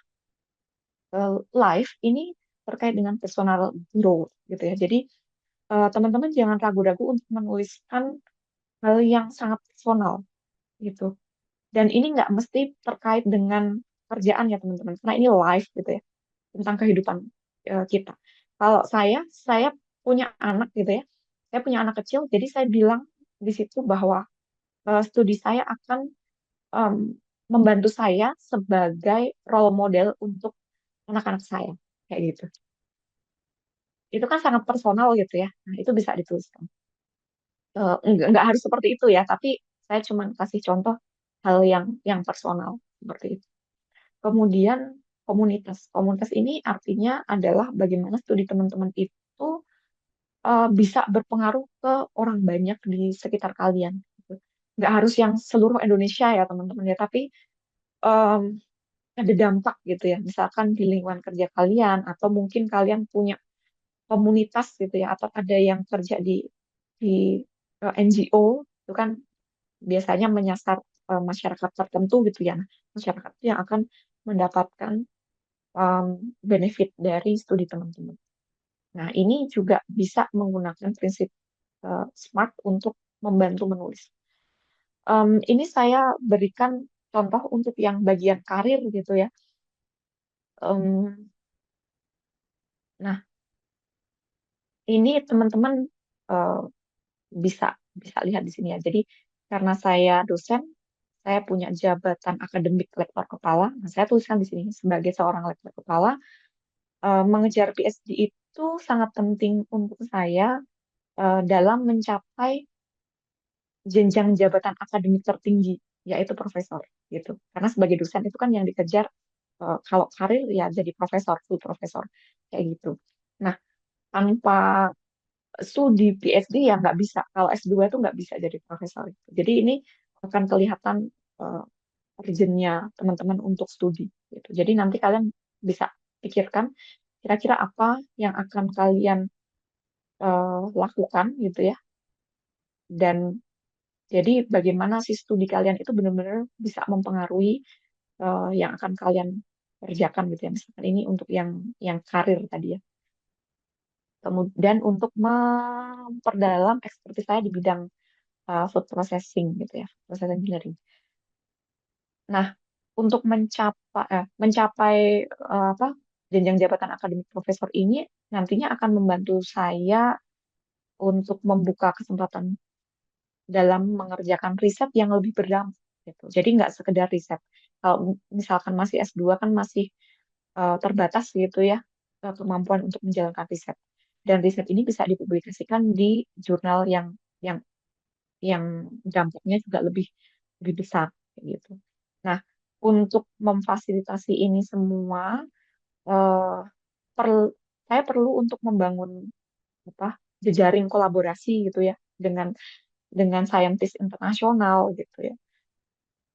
life ini terkait dengan personal growth gitu ya. Jadi teman-teman jangan ragu-ragu untuk menuliskan hal yang sangat personal gitu. Dan ini nggak mesti terkait dengan kerjaan ya teman-teman, karena ini life gitu ya, tentang kehidupan kita. Kalau saya punya anak gitu ya, saya punya anak kecil, jadi saya bilang di situ bahwa studi saya akan em, membantu saya sebagai role model untuk anak-anak saya, kayak gitu. Itu kan sangat personal gitu ya, nah itu bisa dituliskan. Nggak harus seperti itu ya, tapi saya cuma kasih contoh hal yang personal seperti itu. Kemudian komunitas. Komunitas ini artinya adalah bagaimana studi teman-teman itu bisa berpengaruh ke orang banyak di sekitar kalian. Gitu. Nggak harus yang seluruh Indonesia ya teman-teman ya, tapi em, ada dampak gitu ya. Misalkan di lingkungan kerja kalian, atau mungkin kalian punya komunitas gitu ya, atau ada yang kerja di NGO, itu kan biasanya menyasar masyarakat tertentu gitu ya. Nah, masyarakat itu yang akan mendapatkan um, benefit dari studi teman-teman. Nah, ini juga bisa menggunakan prinsip SMART untuk membantu menulis. Ini saya berikan contoh untuk yang bagian karir gitu ya. Em, nah, ini teman-teman eh, bisa bisa lihat di sini ya. Jadi karena saya dosen, saya punya jabatan akademik lektor kepala. Nah, saya tuliskan di sini sebagai seorang lektor kepala, mengejar PhD itu sangat penting untuk saya dalam mencapai jenjang jabatan akademik tertinggi, yaitu profesor gitu. Karena sebagai dosen itu kan yang dikejar kalau karir ya jadi profesor, full profesor kayak gitu. Nah, tanpa studi PhD ya nggak bisa. Kalau S2 itu nggak bisa jadi profesor. Gitu. Jadi ini akan kelihatan uh, urgent-nya teman-teman untuk studi gitu. Jadi nanti kalian bisa pikirkan kira-kira apa yang akan kalian lakukan gitu ya. Dan jadi bagaimana si studi kalian itu benar-benar bisa mempengaruhi yang akan kalian kerjakan gitu ya. Misalkan ini untuk yang karir tadi ya. Kemudian untuk memperdalam ekspertis saya di bidang food processing gitu ya, process engineering. Nah, untuk mencapai apa jenjang jabatan akademik profesor ini nantinya akan membantu saya untuk membuka kesempatan dalam mengerjakan riset yang lebih berdampak gitu. Jadi nggak sekedar riset. Kalau misalkan masih S2 kan masih terbatas gitu ya kemampuan untuk menjalankan riset. Dan riset ini bisa dipublikasikan di jurnal yang yang dampaknya juga lebih besar kayak gitu. Nah, untuk memfasilitasi ini semua, eh, per- saya perlu untuk membangun apa jejaring kolaborasi gitu ya dengan saintis internasional gitu ya.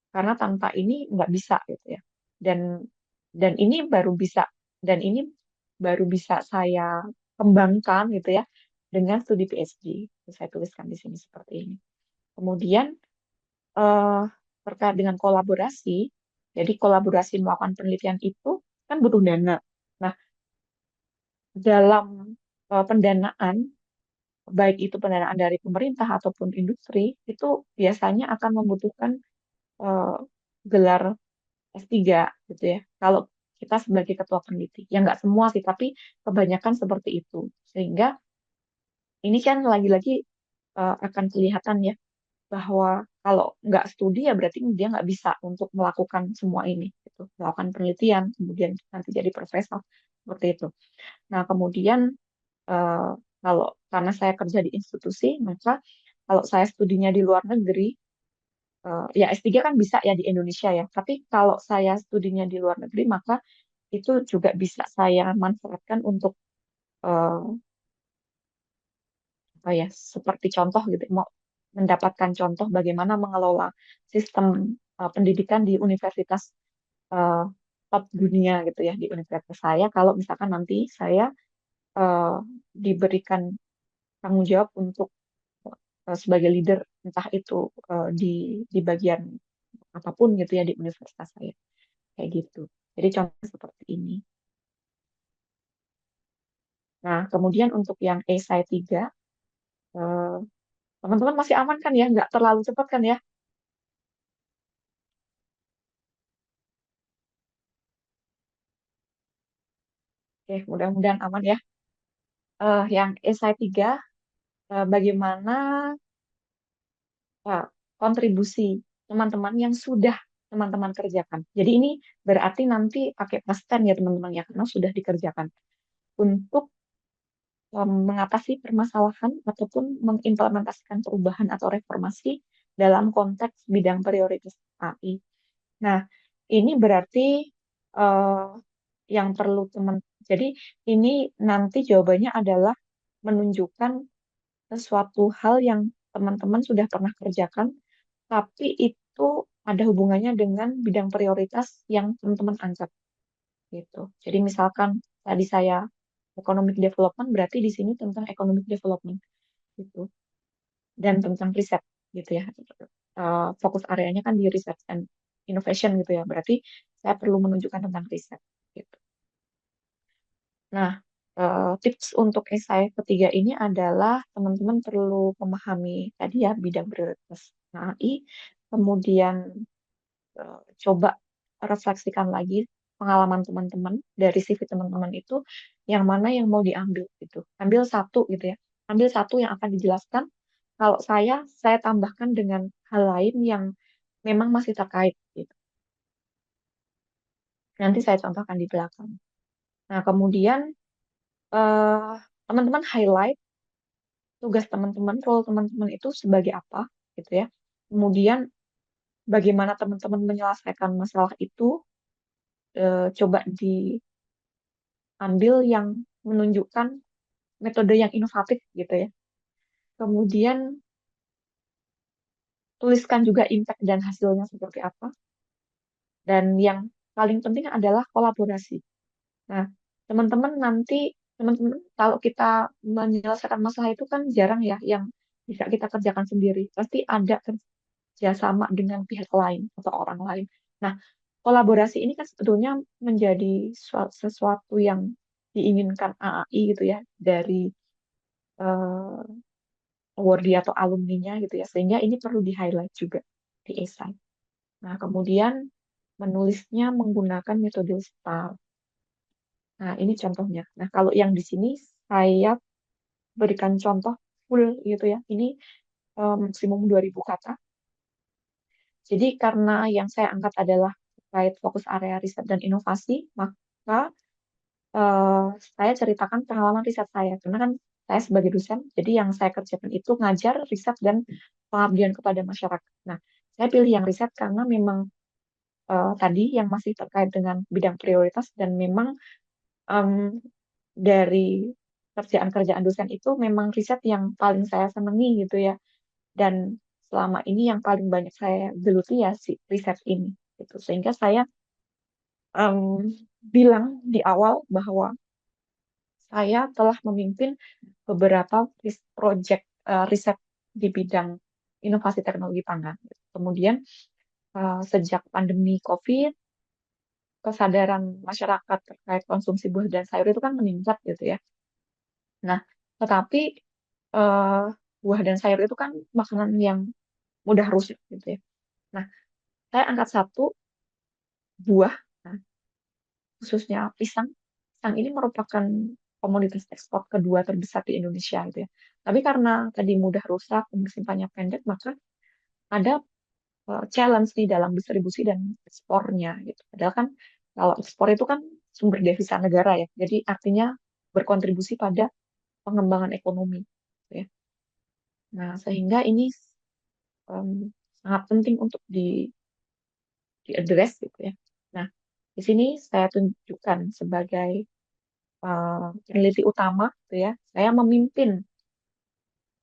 Karena tanpa ini nggak bisa gitu ya. Dan dan ini baru bisa dan ini baru bisa saya kembangkan gitu ya dengan studi PhD. Saya tuliskan di sini seperti ini. Kemudian eh, terkait dengan kolaborasi, jadi kolaborasi melakukan penelitian itu kan butuh dana. Nah, dalam pendanaan, baik itu pendanaan dari pemerintah ataupun industri, itu biasanya akan membutuhkan eh, gelar S3 gitu ya. Kalau kita sebagai ketua peneliti. Ya nggak semua sih, tapi kebanyakan seperti itu. Sehingga ini kan lagi-lagi akan kelihatan ya bahwa kalau nggak studi ya berarti dia nggak bisa untuk melakukan semua ini, gitu. Melakukan penelitian, kemudian nanti jadi profesor seperti itu. Nah, kemudian eh, kalau karena saya kerja di institusi, maka kalau saya studinya di luar negeri, ya S3 kan bisa ya di Indonesia ya. Tapi kalau saya studinya di luar negeri, maka itu juga bisa saya manfaatkan untuk eh, apa ya, seperti contoh gitu, mau mendapatkan contoh bagaimana mengelola sistem pendidikan di universitas eh, top dunia gitu ya, di universitas saya. Kalau misalkan nanti saya eh, diberikan tanggung jawab untuk sebagai leader, entah itu di bagian apapun gitu ya di universitas saya, kayak gitu. Jadi contoh seperti ini. Nah, kemudian untuk yang esai 3, eh, teman-teman masih aman kan ya? Nggak terlalu cepat kan ya? Oke, mudah-mudahan aman ya. Yang esai 3, bagaimana kontribusi teman-teman yang sudah teman-teman kerjakan. Jadi ini berarti nanti pakai past tense ya teman-teman ya, karena sudah dikerjakan. Untuk mengatasi permasalahan ataupun mengimplementasikan perubahan atau reformasi dalam konteks bidang prioritas AI. Nah, ini berarti eh, yang perlu teman. Jadi ini nanti jawabannya adalah menunjukkan sesuatu hal yang teman-teman sudah pernah kerjakan, tapi itu ada hubungannya dengan bidang prioritas yang teman-teman angkat gitu. Jadi misalkan tadi saya economic development, berarti di sini tentang economic development gitu, dan tentang riset gitu ya. Fokus areanya kan di research and innovation gitu ya. Berarti saya perlu menunjukkan tentang riset gitu. Nah, tips untuk esai ketiga ini adalah teman-teman perlu memahami tadi ya bidang prioritas AI, kemudian coba refleksikan lagi pengalaman teman-teman dari CV teman-teman itu yang mana yang mau diambil gitu. Ambil satu gitu ya. Ambil satu yang akan dijelaskan. Kalau saya tambahkan dengan hal lain yang memang masih terkait gitu. Nanti saya contohkan di belakang. Nah, kemudian eh, teman-teman highlight tugas teman-teman, role teman-teman itu sebagai apa gitu ya. Kemudian bagaimana teman-teman menyelesaikan masalah itu, coba diambil yang menunjukkan metode yang inovatif gitu ya. Kemudian tuliskan juga impact dan hasilnya seperti apa. Dan yang paling penting adalah kolaborasi. Nah, teman-teman nanti, teman-teman kalau kita menyelesaikan masalah itu kan jarang ya yang bisa kita kerjakan sendiri. Pasti ada kerjasama dengan pihak lain atau orang lain. Nah, kolaborasi ini kan sebetulnya menjadi sesuatu yang diinginkan AAI gitu ya dari eh, awardee atau alumninya gitu ya. Sehingga ini perlu di-highlight juga di esai. Nah, kemudian menulisnya menggunakan metode STAR. Nah, ini contohnya. Nah, kalau yang di sini saya berikan contoh full gitu ya. Ini maksimum 2000 kata. Jadi karena yang saya angkat adalah terkait fokus area riset dan inovasi, maka eh, saya ceritakan pengalaman riset saya. Karena kan saya sebagai dosen, jadi yang saya kerjakan itu ngajar, riset, dan pengabdian kepada masyarakat. Nah, saya pilih yang riset karena memang tadi yang masih terkait dengan bidang prioritas dan memang em, dari kerjaan-kerjaan dosen itu memang riset yang paling saya senangi gitu ya. Dan selama ini yang paling banyak saya geluti ya si riset ini gitu. Sehingga saya em, bilang di awal bahwa saya telah memimpin beberapa proyek riset di bidang inovasi teknologi pangan. Kemudian sejak pandemi COVID, kesadaran masyarakat terkait konsumsi buah dan sayur itu kan meningkat gitu ya. Nah, tetapi eh, buah dan sayur itu kan makanan yang mudah rusak gitu ya. Nah, saya angkat satu buah. Nah, khususnya pisang. Pisang ini merupakan komoditas ekspor kedua terbesar di Indonesia gitu ya. Tapi karena tadi mudah rusak, umur simpannya pendek, maka ada challenge di dalam distribusi dan ekspornya gitu. Padahal kan kalau ekspor itu kan sumber devisa negara ya. Jadi artinya berkontribusi pada pengembangan ekonomi gitu ya. Nah, sehingga ini em, sangat penting untuk di-address gitu ya. Nah, di sini saya tunjukkan sebagai peneliti utama gitu ya. Saya memimpin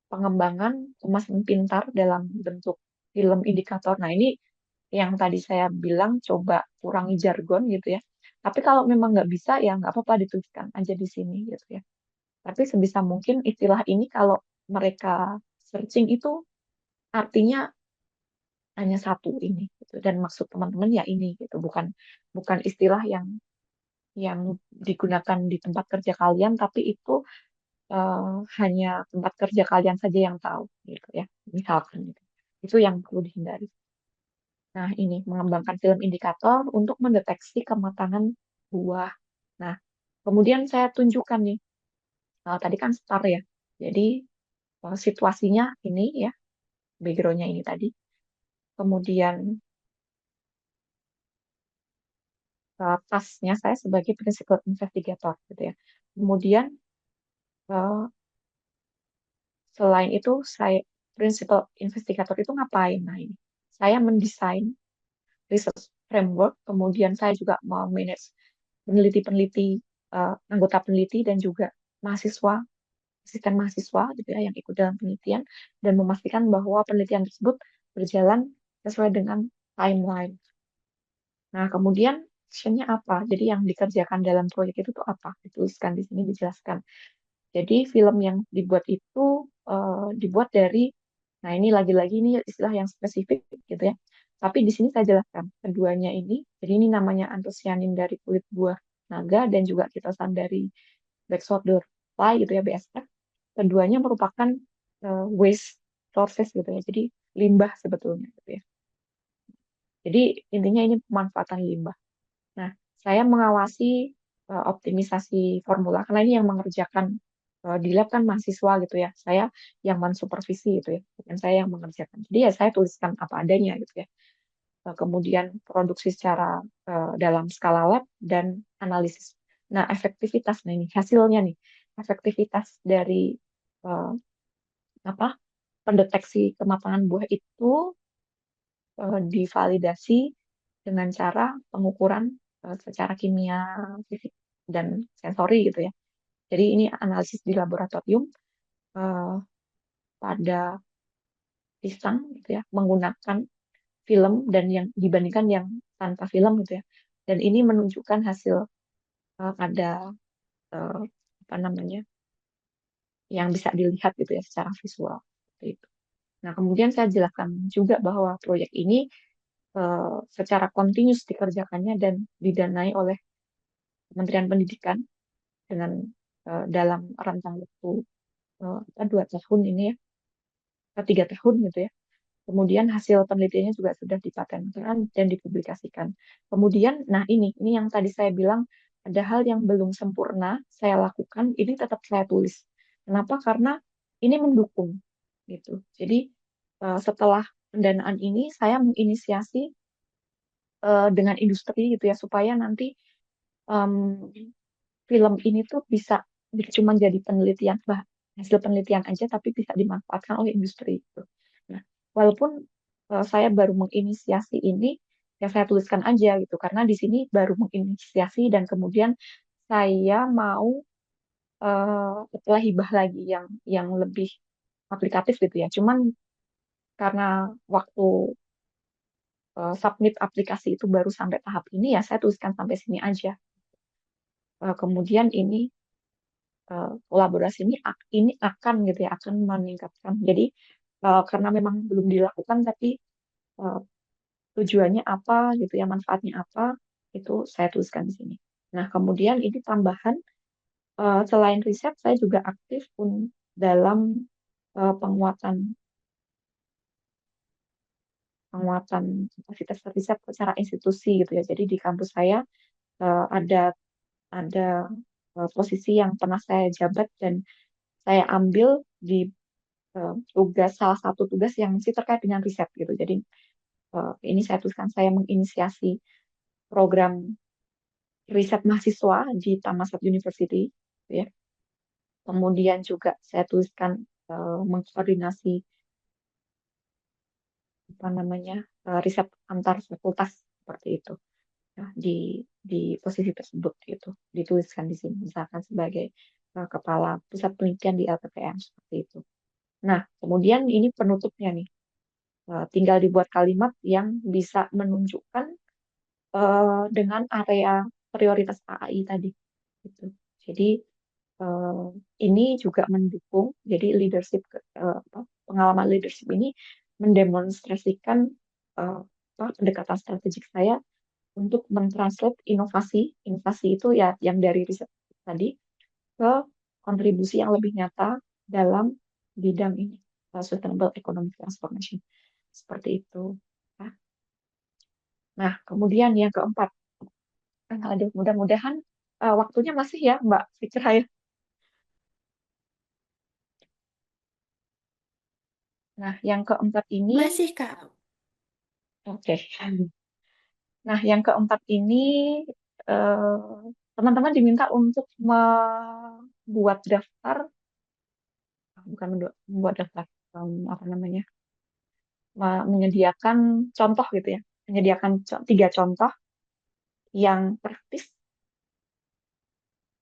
pengembangan kemasan pintar dalam bentuk film indikator. Nah, ini yang tadi saya bilang coba kurangi jargon gitu ya. Tapi kalau memang nggak bisa ya nggak apa-apa dituliskan aja di sini gitu ya. Tapi sebisa mungkin istilah ini kalau mereka searching itu artinya hanya satu ini gitu. Dan maksud teman-teman ya ini gitu, bukan bukan istilah yang digunakan di tempat kerja kalian, tapi itu hanya tempat kerja kalian saja yang tahu gitu ya. Misalkan gitu. Itu yang perlu dihindari. Nah, ini mengembangkan film indikator untuk mendeteksi kematangan buah. Nah, kemudian saya tunjukkan nih, tadi kan star ya. Jadi situasinya ini ya, backgroundnya ini tadi. Kemudian tasnya saya sebagai principal investigator gitu ya. Kemudian eh, selain itu saya principal investigator itu ngapain? Nah ini, saya mendesain research framework, kemudian saya juga memanage peneliti-peneliti, anggota peneliti dan juga mahasiswa, asisten mahasiswa gitu ya yang ikut dalam penelitian dan memastikan bahwa penelitian tersebut berjalan sesuai dengan timeline. Nah, kemudian actionnya apa? Jadi yang dikerjakan dalam proyek itu tuh apa? Dituliskan di sini dijelaskan. Jadi film yang dibuat itu dibuat dari, nah ini lagi-lagi ini istilah yang spesifik gitu ya. Tapi di sini saya jelaskan keduanya ini. Jadi ini namanya antosianin dari kulit buah naga dan juga kitosan dari black soldier fly gitu ya BSF. Keduanya merupakan waste sources gitu ya. Jadi limbah sebetulnya gitu ya. Jadi intinya ini pemanfaatan limbah. Nah, saya mengawasi optimisasi formula karena ini yang mengerjakan di lab kan mahasiswa gitu ya. Saya yang mensupervisi gitu ya, bukan saya yang mengerjakan. Jadi ya saya tuliskan apa adanya gitu ya. Kemudian produksi secara dalam skala lab dan analisis. Nah, efektivitas nah ini hasilnya nih. Efektivitas dari eh, apa? Pendeteksi kematangan buah itu divalidasi dengan cara pengukuran secara kimia, fisik, dan sensori gitu ya. Jadi ini analisis di laboratorium eh, pada pisang gitu ya, menggunakan film dan yang dibandingkan yang tanpa film gitu ya. Dan ini menunjukkan hasil pada eh, apa namanya yang bisa dilihat gitu ya secara visual. Seperti itu. Nah, kemudian saya jelaskan juga bahwa proyek ini secara kontinus dikerjakannya dan didanai oleh Kementerian Pendidikan dengan dalam rentang waktu 2 tahun ini ya, 3 tahun gitu ya. Kemudian hasil penelitiannya juga sudah dipatenkan dan dipublikasikan. Kemudian, nah ini yang tadi saya bilang ada hal yang belum sempurna saya lakukan, ini tetap saya tulis. Kenapa? Karena ini mendukung gitu. Jadi setelah pendanaan ini saya menginisiasi dengan industri gitu ya supaya nanti em, film ini tuh bisa cuma jadi penelitian hasil penelitian aja tapi bisa dimanfaatkan oleh industri itu. Nah, walaupun saya baru menginisiasi ini ya saya tuliskan aja gitu karena di sini baru menginisiasi dan kemudian saya mau apply hibah lagi yang lebih aplikatif gitu ya. Cuman karena waktu submit aplikasi itu baru sampai tahap ini ya saya tuliskan sampai sini aja. Kemudian ini kolaborasi ini akan gitu ya akan meningkatkan. Jadi karena memang belum dilakukan tapi eh, tujuannya apa gitu ya manfaatnya apa itu saya tuliskan di sini. Nah kemudian ini tambahan selain riset saya juga aktif pun dalam penguatan penguatan kapasitas riset secara institusi gitu ya. Jadi di kampus saya ada posisi yang pernah saya jabat dan saya ambil di salah satu tugas yang masih terkait dengan riset gitu. Jadi ini saya tuliskan saya menginisiasi program riset mahasiswa di Thammasat University, gitu ya. Kemudian juga saya tuliskan mengkoordinasi apa namanya riset antar fakultas seperti itu. Nah, di posisi tersebut gitu dituliskan di sini misalkan sebagai kepala pusat penelitian di LPPM seperti itu. Nah, kemudian ini penutupnya nih. Tinggal dibuat kalimat yang bisa menunjukkan dengan area prioritas AAI tadi. Gitu. Jadi eh, ini juga mendukung. Jadi pengalaman leadership ini mendemonstrasikan eh, pendekatan strategik saya untuk mentranslate inovasi. Inovasi itu ya yang dari riset tadi ke kontribusi yang lebih nyata dalam bidang ini, sustainable economic transformation. Seperti itu. Nah, kemudian yang keempat, aduh, mudah-mudahan waktunya masih ya, Mbak Fikra ya. Nah, yang keempat ini, Masih, Kak. oke. Nah, yang keempat ini eh, teman-teman diminta untuk membuat daftar, bukan membuat daftar, apa namanya, menyediakan contoh gitu ya, menyediakan tiga contoh yang praktis,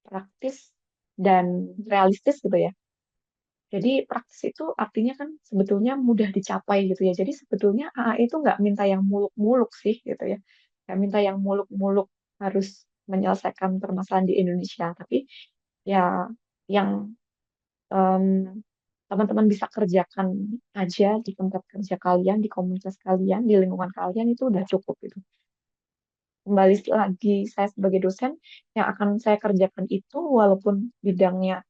praktis dan realistis gitu ya. Jadi praktis itu artinya kan sebetulnya mudah dicapai gitu ya. Jadi sebetulnya AA itu nggak minta yang muluk-muluk sih gitu ya. Nggak minta yang muluk-muluk harus menyelesaikan permasalahan di Indonesia. Tapi ya yang em, teman-teman bisa kerjakan aja di tempat kerja kalian, di komunitas kalian, di lingkungan kalian itu udah cukup gitu. Kembali lagi saya sebagai dosen yang akan saya kerjakan itu walaupun bidangnya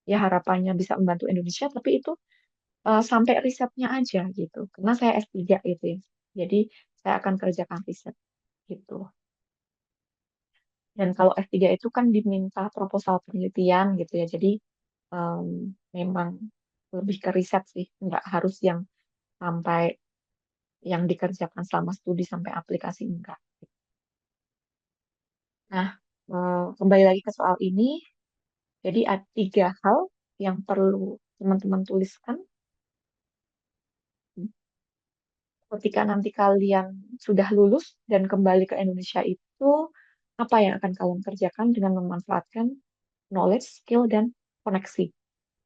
ya harapannya bisa membantu Indonesia, tapi itu sampai risetnya aja gitu. Karena saya S3 gitu ya. Jadi saya akan kerjakan riset gitu. Dan kalau S3 itu kan diminta proposal penelitian gitu ya. Jadi em, memang lebih ke riset sih. Nggak harus yang sampai yang dikerjakan selama studi sampai aplikasi enggak. Nah, kembali lagi ke soal ini. Jadi ada tiga hal yang perlu teman-teman tuliskan ketika nanti kalian sudah lulus dan kembali ke Indonesia itu, apa yang akan kalian kerjakan dengan memanfaatkan knowledge, skill, dan koneksi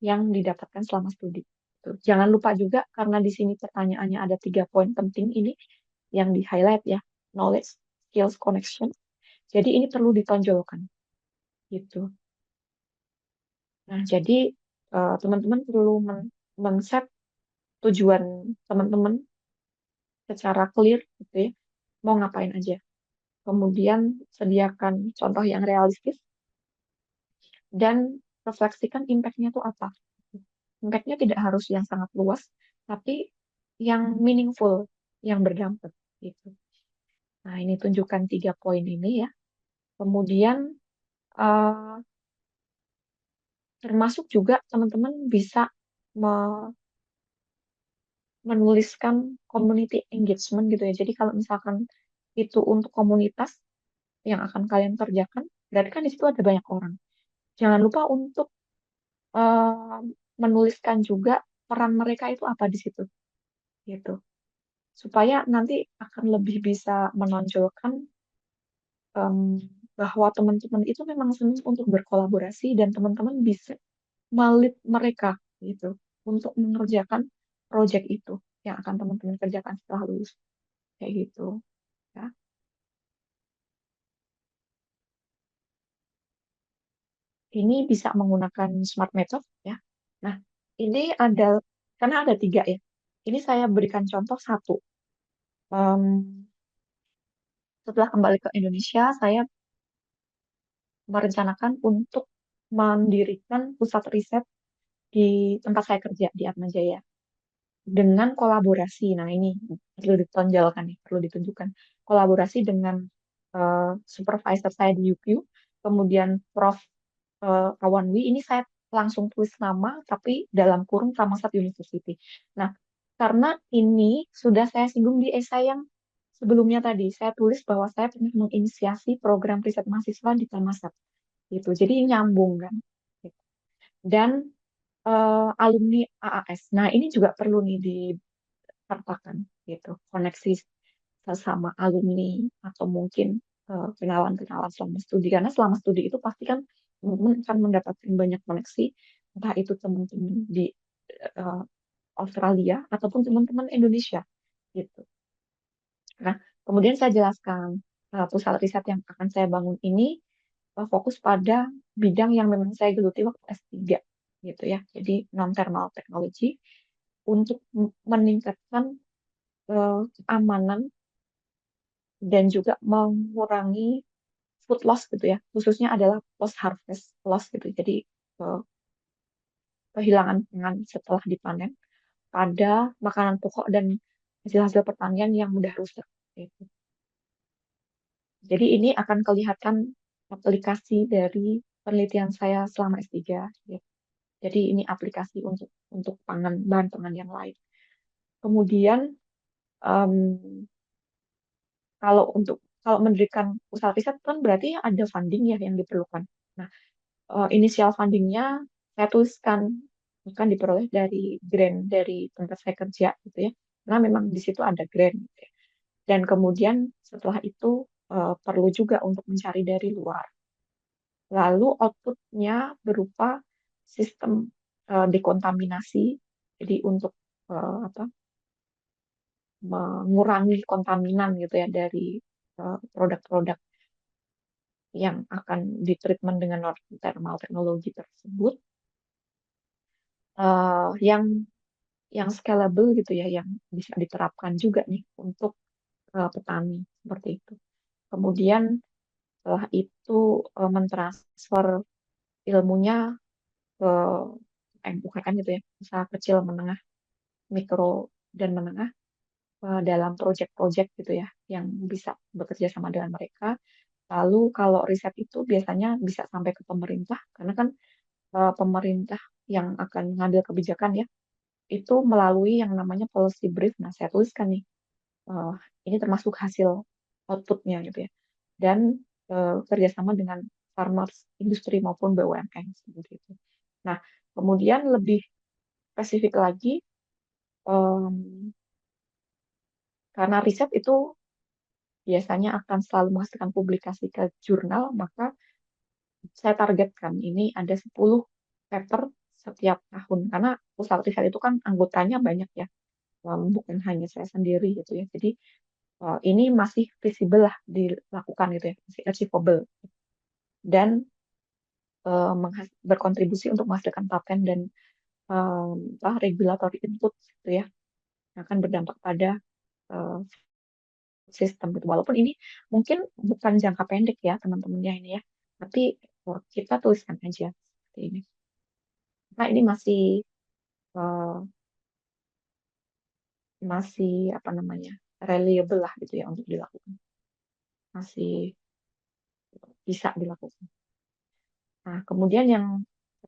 yang didapatkan selama studi. Tuh. Jangan lupa juga, karena di sini pertanyaannya ada 3 poin penting ini yang di-highlight ya, knowledge, skills, connection. Jadi ini perlu ditonjolkan, gitu. Nah, jadi teman-teman perlu men-set tujuan teman-teman secara clear, gitu ya, mau ngapain aja. Kemudian sediakan contoh yang realistis dan refleksikan impact-nya itu apa. Impact-nya tidak harus yang sangat luas, tapi yang meaningful, yang berdampak gitu. Nah, ini tunjukkan 3 poin ini ya. Kemudian eh, termasuk juga teman-teman bisa menuliskan community engagement gitu ya. Jadi kalau misalkan itu untuk komunitas yang akan kalian kerjakan, berarti kan di situ ada banyak orang. Jangan lupa untuk eh, menuliskan juga peran mereka itu apa di situ, gitu. Supaya nanti akan lebih bisa menonjolkan em, bahwa teman-teman itu memang senang untuk berkolaborasi dan teman-teman bisa melit mereka, gitu, untuk mengerjakan proyek itu yang akan teman-teman kerjakan setelah lulus, kayak gitu. Ya. Ini bisa menggunakan smart method ya. Nah, ini ada karena ada 3 ya. Ini saya berikan contoh satu. Em, Setelah kembali ke Indonesia, saya merencanakan untuk mendirikan pusat riset di tempat saya kerja di Atmajaya dengan kolaborasi. Nah, ini perlu ditonjolkan nih, perlu ditunjukkan kolaborasi dengan supervisor saya di UQ, kemudian Prof. Awanwi, ini saya langsung tulis nama, tapi dalam kurung Thammasat University. Nah, karena ini sudah saya singgung di esai yang sebelumnya tadi, saya tulis bahwa saya pernah menginisiasi program riset mahasiswa di Thammasat. Gitu. Jadi nyambung kan. Gitu. Dan alumni AAS. Nah, ini juga perlu nih disertakan gitu. Koneksi sesama alumni atau mungkin kenalan-kenalan selama studi. Karena selama studi itu pasti kan teman-teman akan mendapatkan banyak koneksi, entah itu teman-teman di eh, Australia ataupun teman-teman Indonesia gitu. Nah, kemudian saya jelaskan pusat riset yang akan saya bangun ini fokus pada bidang yang memang saya geluti waktu S3 gitu ya. Jadi non-thermal technology untuk meningkatkan keamanan dan juga mengurangi food loss gitu ya. Khususnya adalah post harvest loss gitu. Jadi eh, kehilangan pangan setelah dipanen pada makanan pokok dan hasil-hasil pertanian yang mudah rusak gitu. Jadi ini akan kelihatan aplikasi dari penelitian saya selama S3 gitu. Jadi ini aplikasi untuk pangan, bahan pangan yang lain. Kemudian em, kalau mendirikan usaha riset kan berarti ada funding ya yang diperlukan. Nah, inisial fundingnya saya tuliskan bukan diperoleh dari grant dari tempat saya kerja gitu ya. Karena memang di situ ada grant gitu ya. Dan kemudian setelah itu perlu juga untuk mencari dari luar. Lalu outputnya berupa sistem dekontaminasi. Jadi untuk apa mengurangi kontaminan gitu ya dari produk-produk yang akan ditreatment dengan thermal teknologi tersebut, yang scalable gitu ya, yang bisa diterapkan juga nih untuk petani seperti itu. Kemudian setelah itu mentransfer ilmunya ke UKM gitu ya, usaha kecil menengah, mikro dan menengah dalam proyek-proyek gitu ya, yang bisa bekerja sama dengan mereka. Lalu kalau riset itu biasanya bisa sampai ke pemerintah, karena kan pemerintah yang akan mengambil kebijakan ya, itu melalui yang namanya policy brief. Nah, saya tuliskan nih, eh, ini termasuk hasil outputnya gitu ya. Dan kerjasama dengan farmers, industri maupun BUMN seperti itu. Nah, kemudian lebih spesifik lagi, em, karena riset itu biasanya akan selalu menghasilkan publikasi ke jurnal, maka saya targetkan ini ada 10 paper setiap tahun. Karena pusat riset itu kan anggotanya banyak ya, bukan hanya saya sendiri gitu ya. Jadi ini masih visible lah dilakukan gitu ya, masih achievable dan berkontribusi untuk menghasilkan paten dan regulatory input gitu ya, yang akan berdampak pada eh, sistem gitu. Walaupun ini mungkin bukan jangka pendek ya teman-temannya ini ya, tapi kita tuliskan aja seperti ini. Nah ini eh, masih apa namanya reliable lah gitu ya untuk dilakukan, masih bisa dilakukan. Nah kemudian yang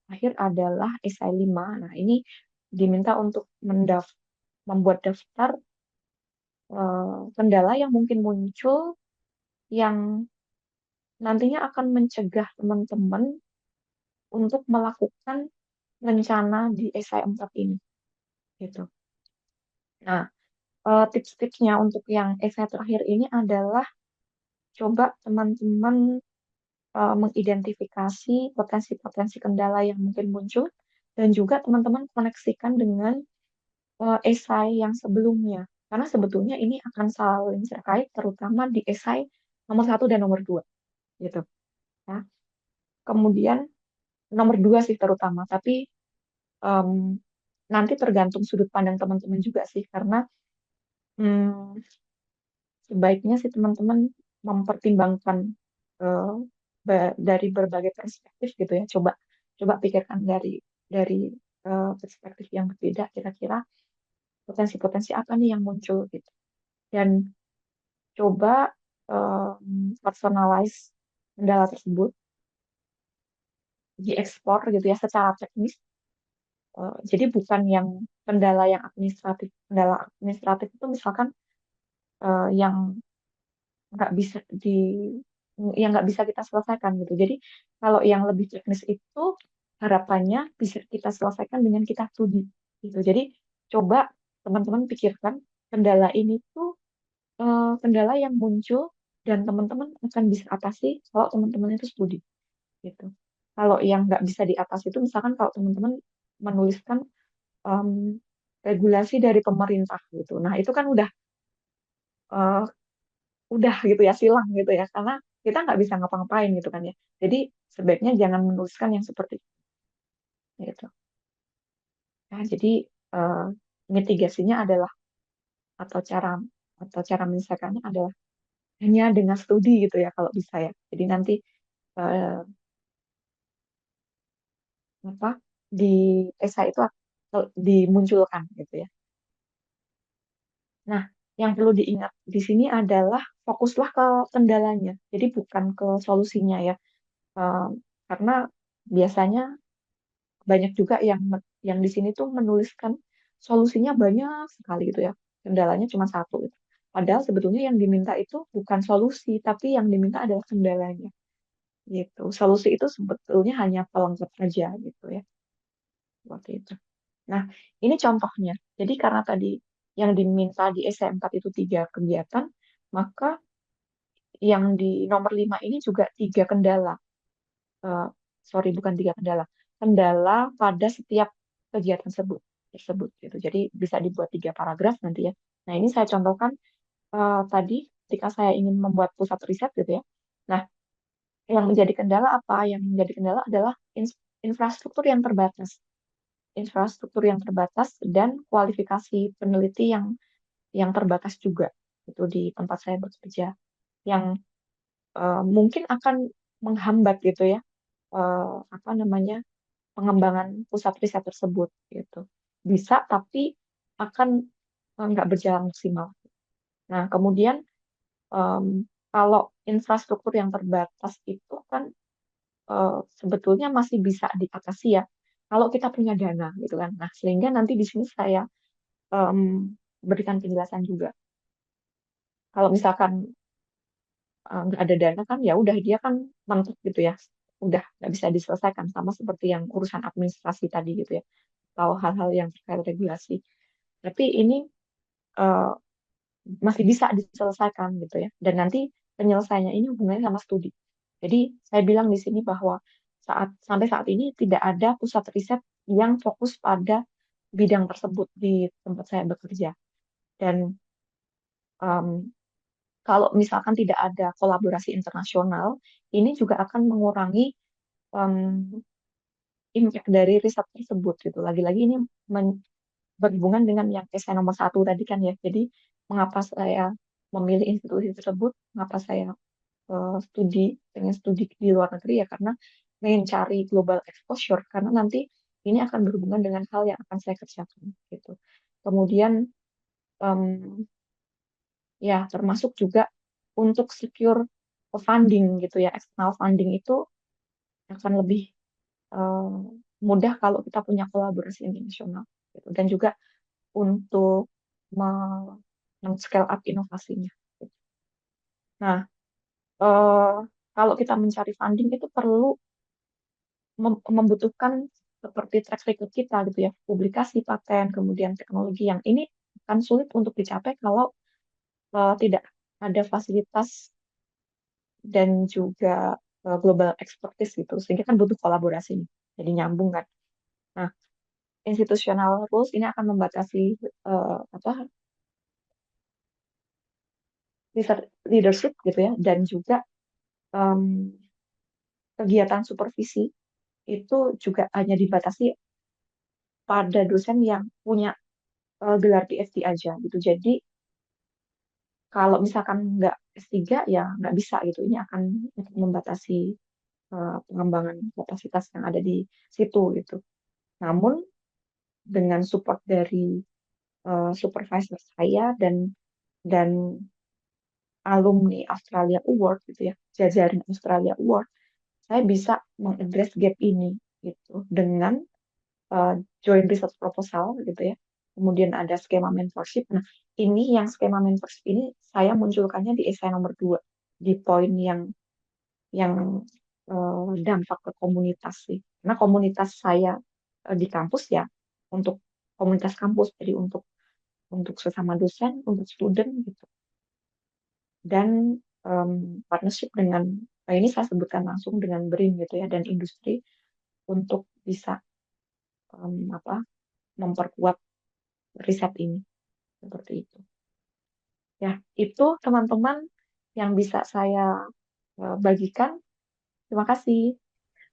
terakhir adalah esai 5. Nah ini diminta untuk membuat daftar kendala yang mungkin muncul yang nantinya akan mencegah teman-teman untuk melakukan rencana di esai 4 ini gitu. Nah, tips-tipsnya untuk yang esai terakhir ini adalah coba teman-teman mengidentifikasi potensi-potensi kendala yang mungkin muncul dan juga teman-teman koneksikan dengan esai yang sebelumnya. Karena sebetulnya ini akan saling terkait terutama di esai nomor 1 dan nomor 2 gitu. Ya. Kemudian nomor 2 sih terutama, tapi em, nanti tergantung sudut pandang teman-teman juga sih karena hmm, sebaiknya sih teman-teman mempertimbangkan eh, dari berbagai perspektif gitu ya. Coba coba pikirkan dari perspektif yang berbeda kira-kira potensi-potensi apa nih yang muncul gitu. Dan coba personalize kendala tersebut, diekspor gitu ya secara teknis. Jadi bukan yang kendala yang administratif. Kendala administratif itu misalkan yang nggak bisa di yang nggak bisa kita selesaikan gitu. Jadi kalau yang lebih teknis itu harapannya bisa kita selesaikan dengan kita studi gitu. Jadi coba teman-teman pikirkan kendala ini tuh kendala yang muncul dan teman-teman akan bisa atasi kalau teman-teman itu studi gitu. Kalau yang nggak bisa diatasi itu misalkan kalau teman-teman menuliskan em, regulasi dari pemerintah gitu. Nah, itu kan eh, udah gitu ya silang gitu ya karena kita nggak bisa ngapa-ngapain gitu kan ya. Jadi sebaiknya jangan menuliskan yang seperti itu gitu. Nah, jadi eh, mitigasinya adalah atau cara menyelesaikannya adalah hanya dengan studi gitu ya kalau bisa ya. Jadi nanti eh, apa di esai itu dimunculkan gitu ya. Nah, yang perlu diingat di sini adalah fokuslah ke kendalanya. Jadi bukan ke solusinya ya. Eh, karena biasanya banyak juga yang di sini tuh menuliskan solusinya banyak sekali gitu ya. Kendalanya cuma satu gitu. Padahal sebetulnya yang diminta itu bukan solusi, tapi yang diminta adalah kendalanya gitu. Solusi itu sebetulnya hanya pelengkap aja gitu ya. Seperti itu. Nah, ini contohnya. Jadi karena tadi yang diminta di SM4 itu 3 kegiatan, maka yang di nomor 5 ini juga 3 kendala. Eh, sorry, bukan 3 kendala. Kendala pada setiap kegiatan tersebut gitu. Jadi bisa dibuat 3 paragraf nanti ya. Nah, ini saya contohkan tadi ketika saya ingin membuat pusat riset gitu ya. Nah, yang menjadi kendala apa? Yang menjadi kendala adalah infrastruktur yang terbatas. Infrastruktur yang terbatas dan kualifikasi peneliti yang terbatas juga itu di tempat saya bekerja yang mungkin akan menghambat gitu ya apa namanya pengembangan pusat riset tersebut gitu bisa tapi akan nggak berjalan maksimal. Nah kemudian em, kalau infrastruktur yang terbatas itu kan sebetulnya masih bisa diatasi ya kalau kita punya dana gitu kan. Nah sehingga nanti di sini saya em, berikan penjelasan juga. Kalau misalkan nggak ada dana kan ya udah dia kan mentok gitu ya, udah nggak bisa diselesaikan sama seperti yang urusan administrasi tadi gitu ya, atau hal-hal yang terkait regulasi. Tapi ini eh, masih bisa diselesaikan gitu ya. Dan nanti penyelesaiannya ini hubungannya sama studi. Jadi saya bilang di sini bahwa sampai saat ini tidak ada pusat riset yang fokus pada bidang tersebut di tempat saya bekerja. Dan em, kalau misalkan tidak ada kolaborasi internasional, ini juga akan mengurangi em, impact dari riset tersebut gitu. Lagi-lagi ini berhubungan dengan yang essay nomor 1 tadi kan ya. Jadi mengapa saya memilih institusi tersebut, mengapa saya pengen studi di luar negeri ya karena ingin cari global exposure karena nanti ini akan berhubungan dengan hal yang akan saya kerjakan gitu. Kemudian em, ya termasuk juga untuk secure funding gitu ya, external funding itu akan lebih eh, mudah kalau kita punya kolaborasi internasional gitu. Dan juga untuk scale up inovasinya. Nah, eh, kalau kita mencari funding itu perlu membutuhkan seperti track record kita gitu ya, publikasi, paten, kemudian teknologi yang ini akan sulit untuk dicapai kalau tidak ada fasilitas dan juga global expertise gitu, sehingga kan butuh kolaborasi nih. Jadi nyambung kan. Nah, institutional rules ini akan membatasi apa leadership gitu ya dan juga em, kegiatan supervisi itu juga hanya dibatasi pada dosen yang punya gelar PhD aja gitu. Jadi kalau misalkan nggak S3 ya nggak bisa gitu. Ini akan untuk membatasi pengembangan kapasitas yang ada di situ gitu. Namun dengan support dari supervisor saya dan alumni Australia Award gitu ya, jajaran Australia Award, saya bisa mengaddress gap ini gitu dengan uh, joint research proposal gitu ya. Kemudian ada skema mentorship. Nah, ini yang skema mentorship ini saya munculkannya di essay nomor 2 di poin yang dampak ke komunitas sih. Karena komunitas saya di kampus ya untuk komunitas kampus, jadi untuk sesama dosen, untuk student gitu. Dan partnership dengan ini saya sebutkan langsung dengan BRIN gitu ya dan industri untuk bisa apa memperkuat riset ini seperti itu. Ya, itu teman-teman yang bisa saya bagikan. Terima kasih.